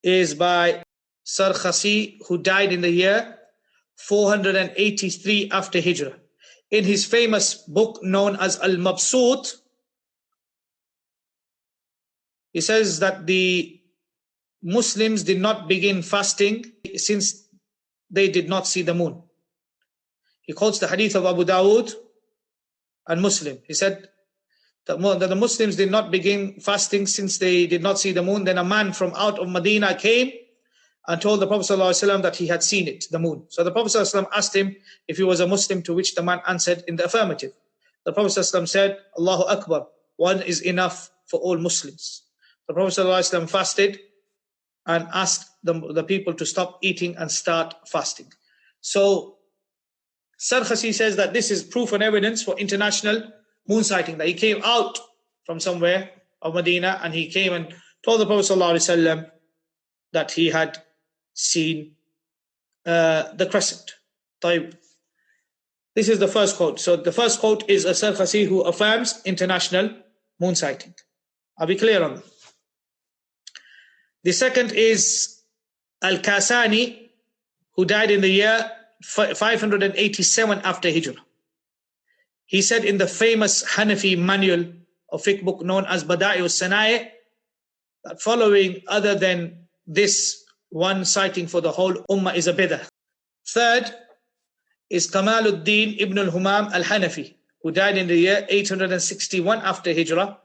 is by Sarkhasi, who died in the year 483 after Hijrah. In his famous book known as al-Mabsut, he says that the Muslims did not begin fasting since they did not see the moon. He quotes the hadith of Abu Dawood and Muslim. He said that the Muslims did not begin fasting since they did not see the moon. Then a man from out of Medina came and told the Prophet ﷺ that he had seen it, the moon. So the Prophet ﷺ asked him if he was a Muslim, to which the man answered in the affirmative. The Prophet ﷺ said, Allahu Akbar, one is enough for all Muslims. The Prophet ﷺ fasted and asked the people to stop eating and start fasting. So Sarkhasi says that this is proof and evidence for international moon sighting, that he came out from somewhere of Medina and he came and told the Prophet ﷺ that he had seen the crescent. This is the first quote. So the first quote is a Sarkhasi who affirms international moon sighting. Are we clear on that? The second is al-Kasani, who died in the year 587 after Hijrah. He said in the famous Hanafi manual of fiqh book known as Bada'i al-Sanai, that following other than this one sighting for the whole ummah is a bid'ah. Third is Kamaluddin ibn al-Humam al-Hanafi, who died in the year 861 after Hijrah,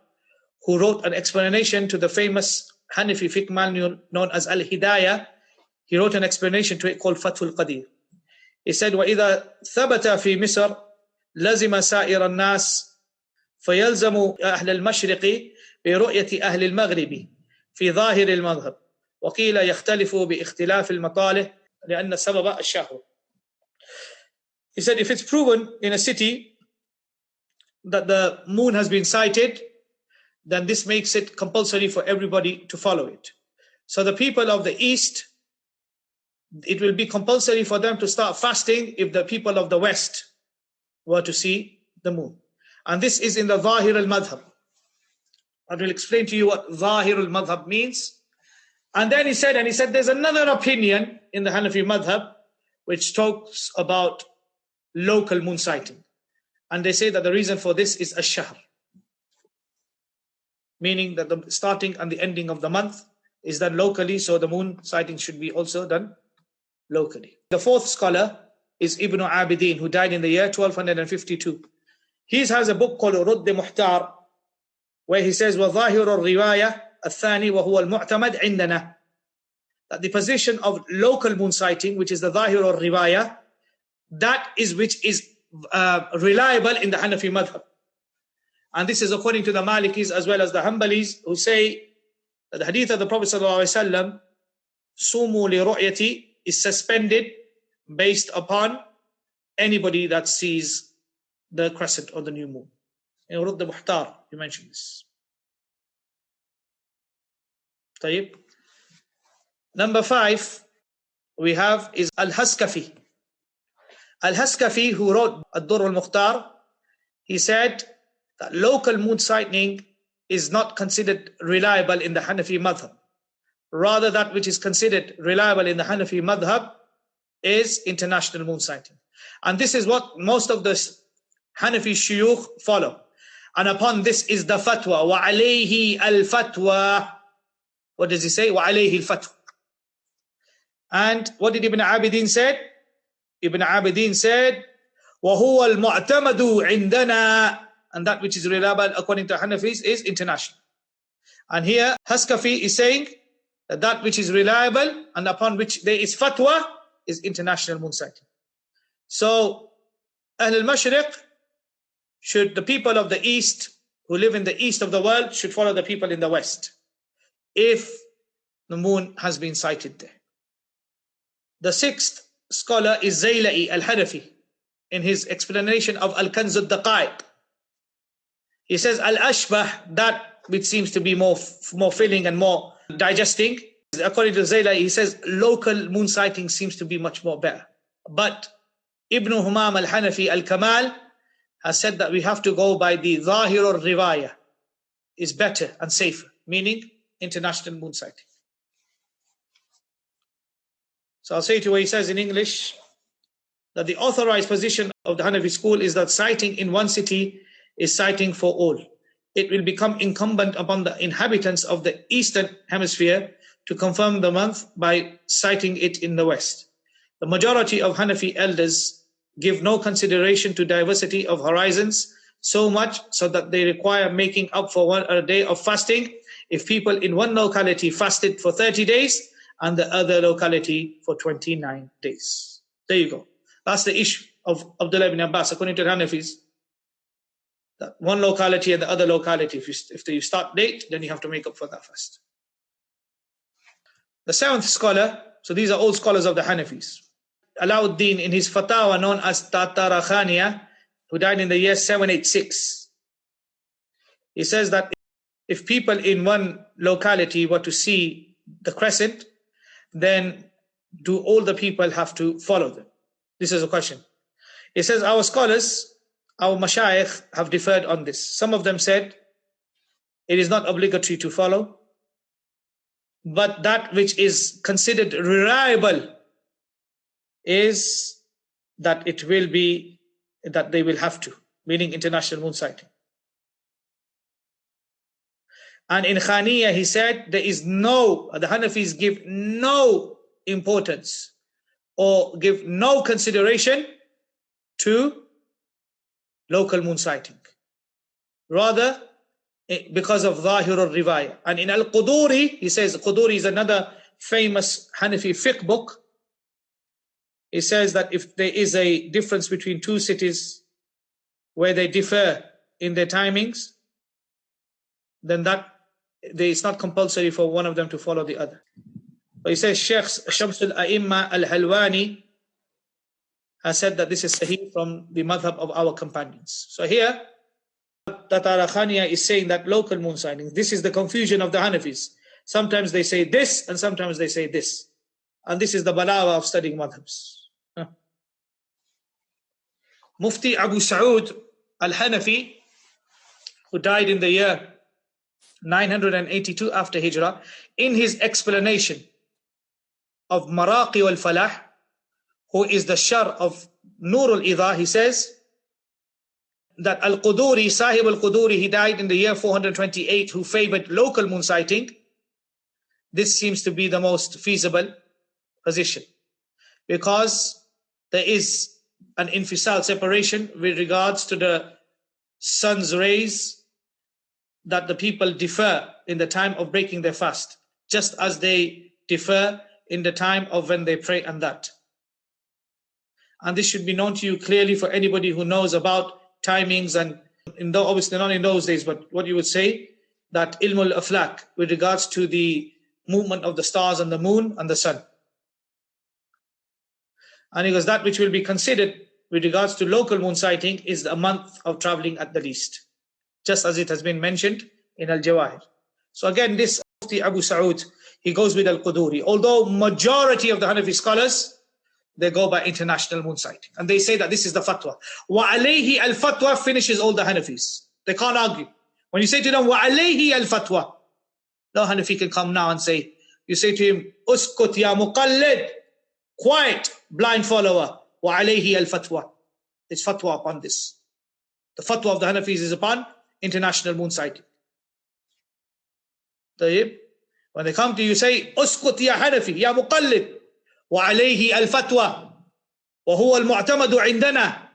who wrote an explanation to the famous Hanafi fiqh manual known as al-Hidayah. He wrote an explanation to it called Fathul Qadir. He said, وَإِذَا ثَبَتَ فِي مِصْرٍ لَزِمَ سَائِرَ النَّاسِ فَيَلْزَمُ أَهْلَ الْمَشْرِقِ بِرُؤْيَةِ أَهْلِ الْمَغْرِبِ في ظاهر المذهب وقيل يختلف باختلاف المطالع لأن السبب الشهوة. He said, if it's proven in a city that the moon has been sighted, then this makes it compulsory for everybody to follow it. So the people of the East, it will be compulsory for them to start fasting if the people of the West were to see the moon. And this is in the Zahir al-Madhab. I will explain to you what Zahir al-Madhab means. And then he said there's another opinion in the Hanafi Madhab which talks about local moon sighting. And they say that the reason for this is ash-shahr, meaning that the starting and the ending of the month is done locally, so the moon sighting should be also done locally. The fourth scholar is Ibn Abidin, who died in the year 1252. He has a book called Rudd Muhtar, where he says, وَظَاهِرُ الرِّوَايَةِ الثَّانِي وَهُوَ الْمُعْتَمَدْ عِنْدَنَا, that the position of local moon sighting, which is the Zahir or Riwayah, that is which is reliable in the Hanafi Madhab. And this is according to the Malikis as well as the Hanbalis, who say that the hadith of the Prophet ﷺ, Sumu li ru'yati, is suspended based upon anybody that sees the crescent or the new moon. In Rudd Muhtar, you mentioned this. طيب. Number 5 we have is al-Haskafi. Al-Haskafi, who wrote Ad-Durr al-Mukhtar, he said that local moon sighting is not considered reliable in the Hanafi madhab. Rather, that which is considered reliable in the Hanafi madhab is international moon sighting. And this is what most of the Hanafi shuyukh follow. And upon this is the fatwa. وَعَلَيْهِ الْفَتْوَى. What does he say? وَعَلَيْهِ الْفَتْوَى. And what did Ibn Abidin say? Ibn Abidin said, وَهُوَ الْمُعْتَمَدُ عِنْدَنَا. And that which is reliable according to Hanafis is international. And here Haskafi is saying that that which is reliable and upon which there is fatwa is international moon sighting. So Ahl al-Mashriq, the people of the East who live in the east of the world should follow the people in the West. if the moon has been sighted there. The sixth scholar is Zayla'i al-Hanafi in his explanation of Al-Kanz al-Daqaiq. He says, Al-Ashbah, that which seems to be more filling and more digesting. According to Zayla'i, he says local moon sighting seems to be much more better. But Ibn Humam al-Hanafi al-Kamal has said that we have to go by the Zahir al-Riwaya, is better and safer, meaning international moon sighting. So I'll say to you what he says in English, that the authorized position of the Hanafi school is that sighting in one city is sighting for all. It will become incumbent upon the inhabitants of the Eastern Hemisphere to confirm the month by sighting it in the West. The majority of Hanafi elders give no consideration to diversity of horizons, so much so that they require making up for a day of fasting if people in one locality fasted for 30 days and the other locality for 29 days. There you go. That's the issue of Abdullah ibn Abbas, according to the Hanafis. That one locality and the other locality, if you start late, then you have to make up for that fast. The seventh scholar, so these are all scholars of the Hanafis. Alauddin, in his fatwa known as Tatarakhaniya, who died in the year 786. He says that if people in one locality were to see the crescent, then do all the people have to follow them? This is a question. He says our scholars, our mashayikh have differed on this. Some of them said it is not obligatory to follow, but that which is considered reliable is that it will be, that they will have to, meaning international moon sighting. And in Khaniya he said there is the Hanafis give no importance or give no consideration to local moon sighting. Rather, because of Zahir al-Riwaya. And in al-Quduri, he says, Quduri is another famous Hanafi fiqh book. He says that if there is a difference between two cities where they differ in their timings, then it's not compulsory for one of them to follow the other. But he says Shaykh Shamsul A'imma al-Halwani has said that this is sahih from the madhab of our companions. So here, Tatarakhaniya is saying that local moon sighting, this is the confusion of the Hanafis. Sometimes they say this and sometimes they say this. And this is the balawa of studying madhabs. Mufti Abu Sa'ud al-Hanafi, who died in the year 982 after Hijrah, in his explanation of Maraqi al-Falah, who is the shar of Nur al-Idha, he says that al-Quduri, Sahib al-Quduri, he died in the year 428, who favored local moon sighting. This seems to be the most feasible position, because there is an infisal separation with regards to the sun's rays, that the people differ in the time of breaking their fast, just as they differ in the time of when they pray and that. And this should be known to you clearly for anybody who knows about timings, and obviously not in those days, but what you would say, that ilmul aflak, with regards to the movement of the stars and the moon and the sun. And he goes, that which will be considered with regards to local moon sighting is a month of traveling at the least, just as it has been mentioned in Al-Jawahir. So again, this Mufti Abu Sa'ud, he goes with Al-Quduri. Although majority of the Hanafi scholars, they go by international moon sighting. And they say that this is the fatwa. Wa alayhi al-fatwa finishes all the Hanafis. They can't argue. When you say to them, wa alayhi al-fatwa, no Hanafi can come now and say, you say to him, uskut ya muqallid, quiet, blind follower, wa alayhi al-fatwa. It's fatwa upon this. The fatwa of the Hanafis is upon international moon sighting. When they come to you, say, uskut ya Hanafi, ya muqallid, wa alayhi al-fatwa, wa huwa al-mu'tamadu indana.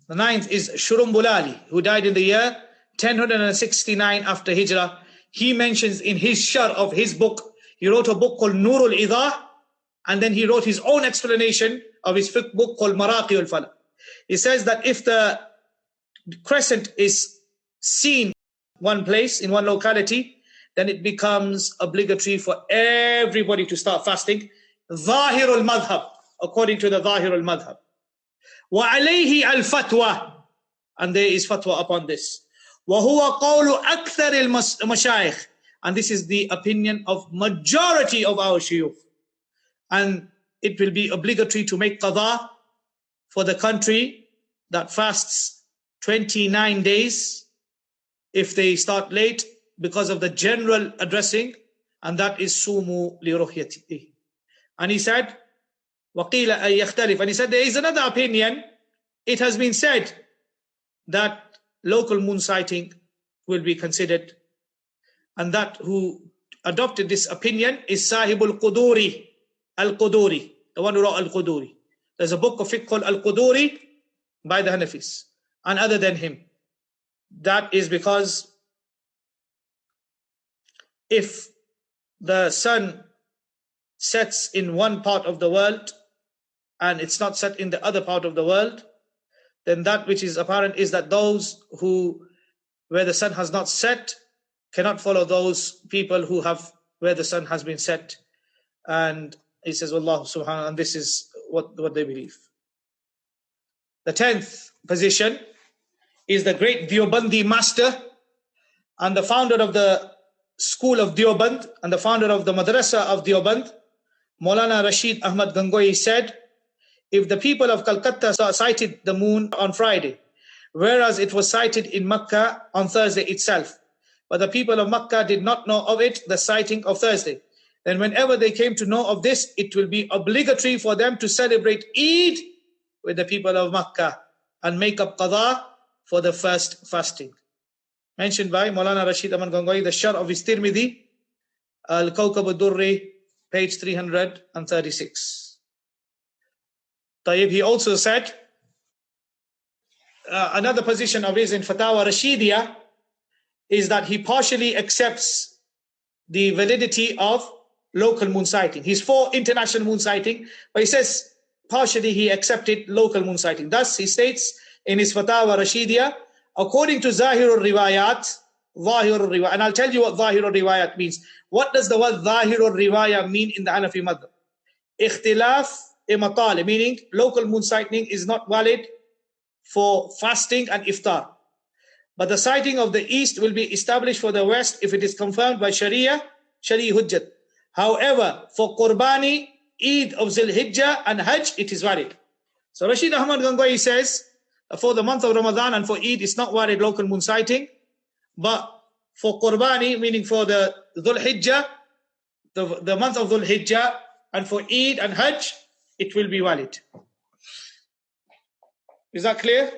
The ninth is Shurumbulali, who died in the year 1069 after Hijrah. He mentions in his shar of his book, he wrote a book called Nur al-Idha, and then he wrote his own explanation of his fiqh book called Maraqi al-Falah. He says that if the crescent is seen one place, in one locality, then it becomes obligatory for everybody to start fasting. ظاهر المذهب, according to the ظاهر المذهب. وعليه الفتوى, and there is fatwa upon this. وهو قول أكثر المشايخ, and this is the opinion of majority of our shuyukh. And it will be obligatory to make qadha for the country that fasts 29 days if they start late because of the general addressing, and that is sumu li ruhyatihi. And he said, وَقِيلَ أَن يَخْتَلِفَ, and he said there is another opinion. It has been said that local moon sighting will be considered, and that who adopted this opinion is Sahib al-Quduri, al-Quduri, the one who wrote al-Quduri. There's a book of fiqh called al-Quduri by the Hanafis, and other than him. That is because if the sun sets in one part of the world and it's not set in the other part of the world, then that which is apparent is that those who, where the sun has not set, cannot follow those people who have, where the sun has been set. And he says, Wallahu subhanahu, and this is what they believe. The 10th position is the great Deobandi master and the founder of the school of Deoband and the founder of the madrasa of Deoband, Maulana Rashid Ahmad Gangohi, said, if the people of Calcutta sighted the moon on Friday, whereas it was sighted in Makkah on Thursday itself, but the people of Makkah did not know of it, the sighting of Thursday, then whenever they came to know of this, it will be obligatory for them to celebrate Eid with the people of Makkah and make up qadha for the first fasting. Mentioned by Maulana Rashid Ahmad Gangohi, the Sharh of his Tirmidhi, Al-Kawkab al-Durri, page 336. Tayyib, he also said, another position of his in Fatawa Rashidiyah is that he partially accepts the validity of local moon sighting. He's for international moon sighting, but he says partially he accepted local moon sighting. Thus, he states in his Fatawa Rashidiyah, according to Zahir al-Riwayat, and I'll tell you what Zahir al-Riwayat means. What does the word Zahir al-Riwayat mean in the Hanafi madhab? Ikhtilaf imatali, meaning local moon sighting is not valid for fasting and iftar. But the sighting of the east will be established for the west if it is confirmed by Sharia Hujjat. However, for Qurbani, Eid of Zil Hijjah and Hajj, it is valid. So Rashid Ahmad Gangohi says, for the month of Ramadan and for Eid, it's not valid local moon sighting. But for Qurbani, meaning for the Dhul Hijjah, the month of Dhul Hijjah, and for Eid and Hajj, it will be valid. Is that clear?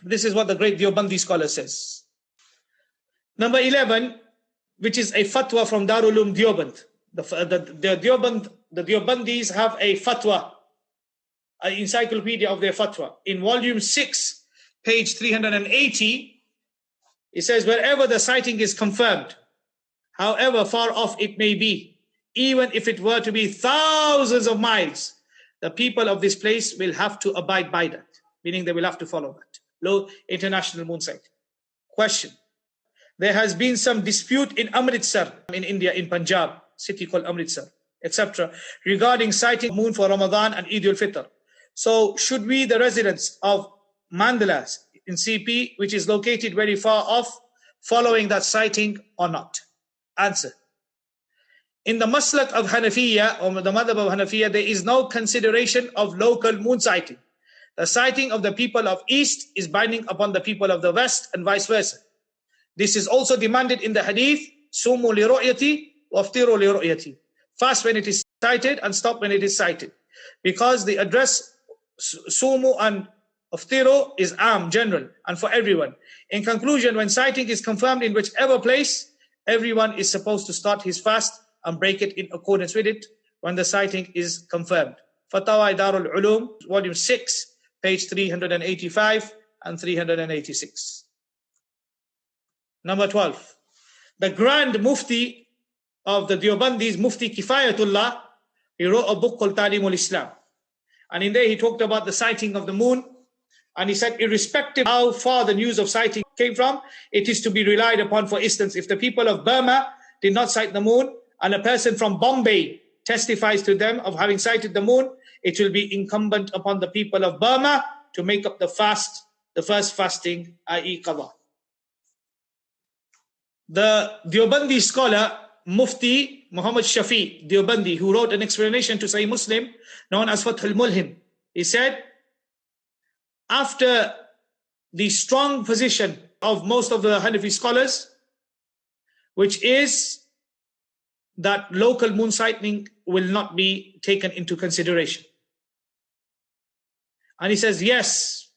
This is what the great Deobandi scholar says. Number 11, which is a fatwa from Darul Uloom Deoband. The Deobandis have a fatwa, an encyclopedia of their fatwa. In volume 6, page 380, it says, wherever the sighting is confirmed, however far off it may be, even if it were to be thousands of miles, the people of this place will have to abide by that, meaning they will have to follow that. Low international moon sighting. Question. There has been some dispute in Amritsar, in India, in Punjab, city called Amritsar, etc., regarding sighting moon for Ramadan and Eid al-Fitr. So should we, the residents of Mandala in CP, which is located very far off, following that sighting or not? Answer. In the maslak of Hanafiya, or the madhab of Hanafiya, there is no consideration of local moon sighting. The sighting of the people of East is binding upon the people of the West and vice versa. This is also demanded in the hadith, Sumu li ru'yati wa aftiru li ru'yati. Fast when it is sighted and stop when it is sighted. Because the address Sumu and aftiru is am, general, and for everyone. In conclusion, when sighting is confirmed in whichever place, everyone is supposed to start his fast and break it in accordance with it when the sighting is confirmed. Fatawa Darul Uloom, volume 6, page 385 and 386. Number 12. The Grand Mufti of the Deobandis, Mufti Kifayatullah, he wrote a book called Talimul Islam. And in there he talked about the sighting of the moon And he said, irrespective how far the news of sighting came from, it is to be relied upon. For instance, if the people of Burma did not sight the moon, and a person from Bombay testifies to them of having sighted the moon, it will be incumbent upon the people of Burma to make up the fast, the first fasting, i.e. qadha. The Deobandi scholar, Mufti Muhammad Shafi Deobandi, who wrote an explanation to Sahih Muslim, known as Fath al-Mulhim, he said, after the strong position of most of the Hanafi scholars, which is that local moon sighting will not be taken into consideration. And he says, yes,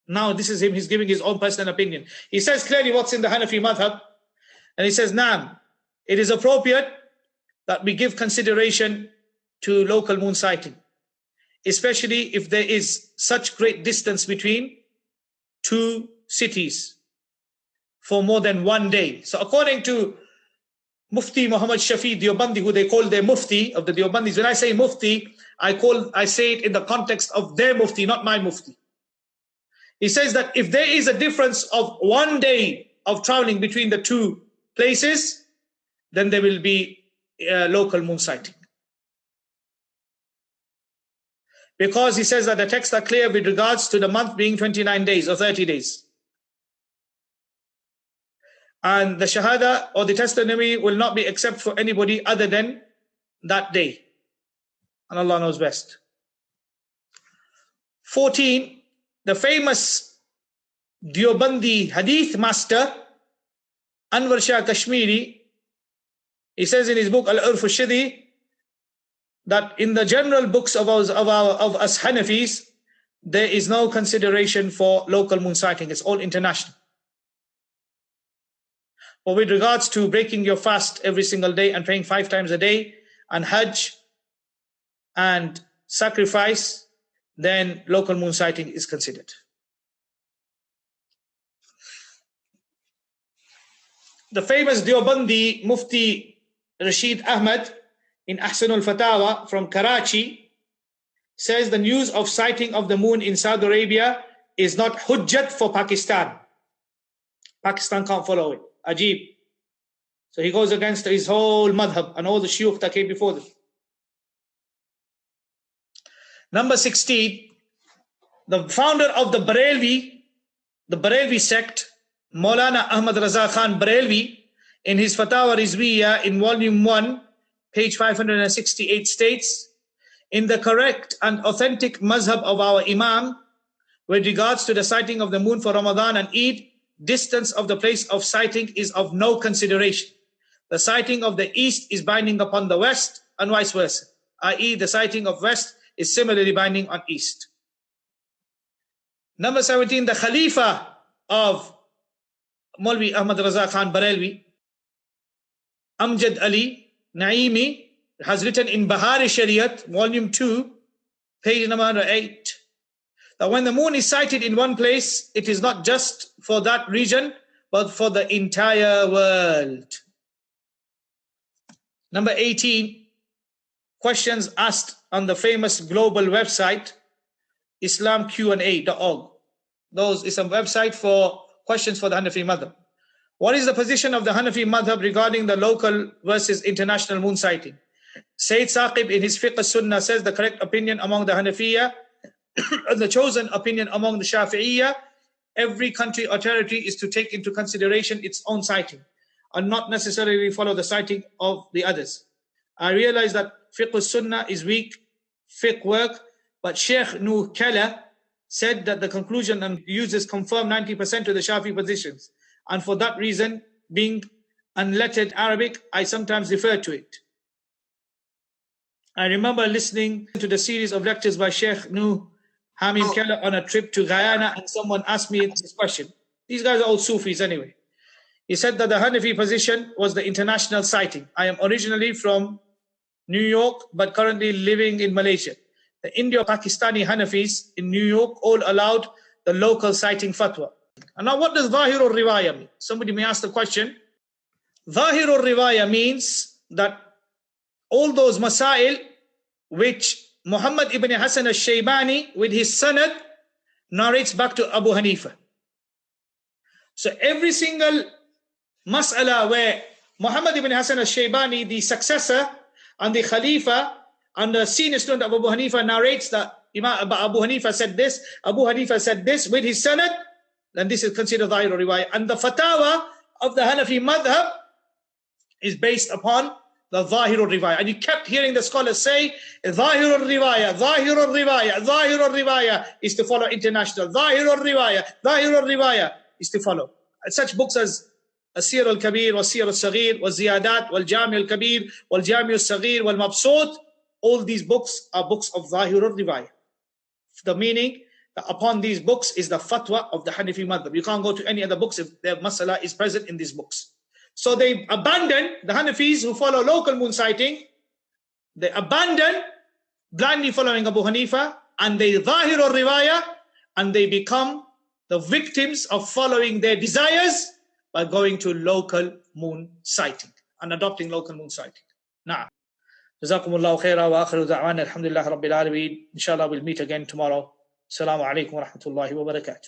now this is him, he's giving his own personal opinion. He says clearly what's in the Hanafi madhab, and he says, Naam, it is appropriate that we give consideration to local moon sighting, especially if there is such great distance between two cities for more than one day. So according to Mufti Muhammad Shafi Deobandi, who they call their Mufti of the Deobandis, when I say Mufti, I say it in the context of their Mufti, not my Mufti. He says that if there is a difference of 1 day of traveling between the two places, then there will be local moon sighting. Because he says that the texts are clear with regards to the month being 29 days or 30 days. And the shahada or the testimony will not be accepted for anybody other than that day. And Allah knows best. 14, the famous Deobandi hadith master, Anwar Shah Kashmiri, he says in his book Al-Urf al-Shidi that in the general books of us Hanafis, there is no consideration for local moon sighting. It's all international. But with regards to breaking your fast every single day and praying 5 times a day and Hajj and sacrifice, then local moon sighting is considered. The famous Deobandi Mufti Rashid Ahmad in Ahsanul Fatawa from Karachi says the news of sighting of the moon in Saudi Arabia is not hujjat for Pakistan. Pakistan can't follow it. Ajib. So he goes against his whole madhab and all the shuyukh that came before them. Number 16, the founder of the Barelvi sect, Maulana Ahmad Raza Khan Barelvi, in his Fatawa Rizwiya in volume 1, page 568 states, in the correct and authentic mazhab of our Imam, with regards to the sighting of the moon for Ramadan and Eid, distance of the place of sighting is of no consideration. The sighting of the east is binding upon the west and vice versa, i.e. the sighting of west is similarly binding on east. Number 17, the Khalifa of Maulvi Ahmad Raza Khan Barelvi, Amjad Ali Naimi, has written in Bahar Shariat, volume 2, page number 8, that when the moon is sighted in one place, it is not just for that region, but for the entire world. Number 18, questions asked on the famous global website, islamqa.org. Those is a website for questions for the Hanafi madhab. What is the position of the Hanafi madhab regarding the local versus international moon sighting? Sayyid Saqib in his Fiqh al-Sunnah says the correct opinion among the Hanafiya and the chosen opinion among the Shafi'iyya, every country or territory is to take into consideration its own sighting and not necessarily follow the sighting of the others. I realize that Fiqh al-Sunnah is weak fiqh work, but Sheikh Nuh Kala said that the conclusion and uses confirm 90% of the Shafi positions. And for that reason, being unlettered Arabic, I sometimes refer to it. I remember listening to the series of lectures by Sheikh Nuh Hamid Kala on a trip to Guyana, and someone asked me this question. These guys are all Sufis anyway. He said that the Hanafi position was the international sighting. I am originally from New York, but currently living in Malaysia. The Indo-Pakistani Hanafis in New York all allowed the local sighting fatwa. And now what does Zahir al-Riwaya mean? Somebody may ask the question. Zahir al-Riwaya means that all those masail which Muḥammad ibn Hasan al-Shaybani with his sanad narrates back to Abu Hanifa. So every single mas'ala where Muḥammad ibn Hasan al-Shaybani, the successor and the Khalifa and the senior student of Abu Hanifa, narrates that Abu Hanifa said this, Abu Hanifa said this with his sanad, then this is considered Zahir al-Riwayah. And the fatwa of the Hanafi madhab is based upon the Zahir al-Riwayah. And you kept hearing the scholars say, Zahir al-Riwayah, Zahir al-Riwayah, Zahir al-Riwayah is to follow international. Zahir al-Riwayah, Zahir al-Riwayah is to follow. And such books as Al-Siyar al-Kabir, Wal-Siyar al-Saghir, Wal-Ziyadat, Wal-Jami al-Kabir, Wal-Jami al-Saghir, Wal-Mabsut, all these books are books of Zahir al-Riwayah. The meaning that upon these books is the fatwa of the Hanafi madhab. You can't go to any other books if their masala is present in these books. So they abandon, the Hanafis who follow local moon sighting, they abandon blindly following Abu Hanifa, and they Zahir al-Riwayah, and they become the victims of following their desires by going to local moon sighting and adopting local moon sighting. Now, جزاكم الله خيرا وآخر دعوانا الحمد لله رب العالمين. Inshallah we'll meet again tomorrow. Assalamu alaikum wa rahmatullahi wa barakatuh.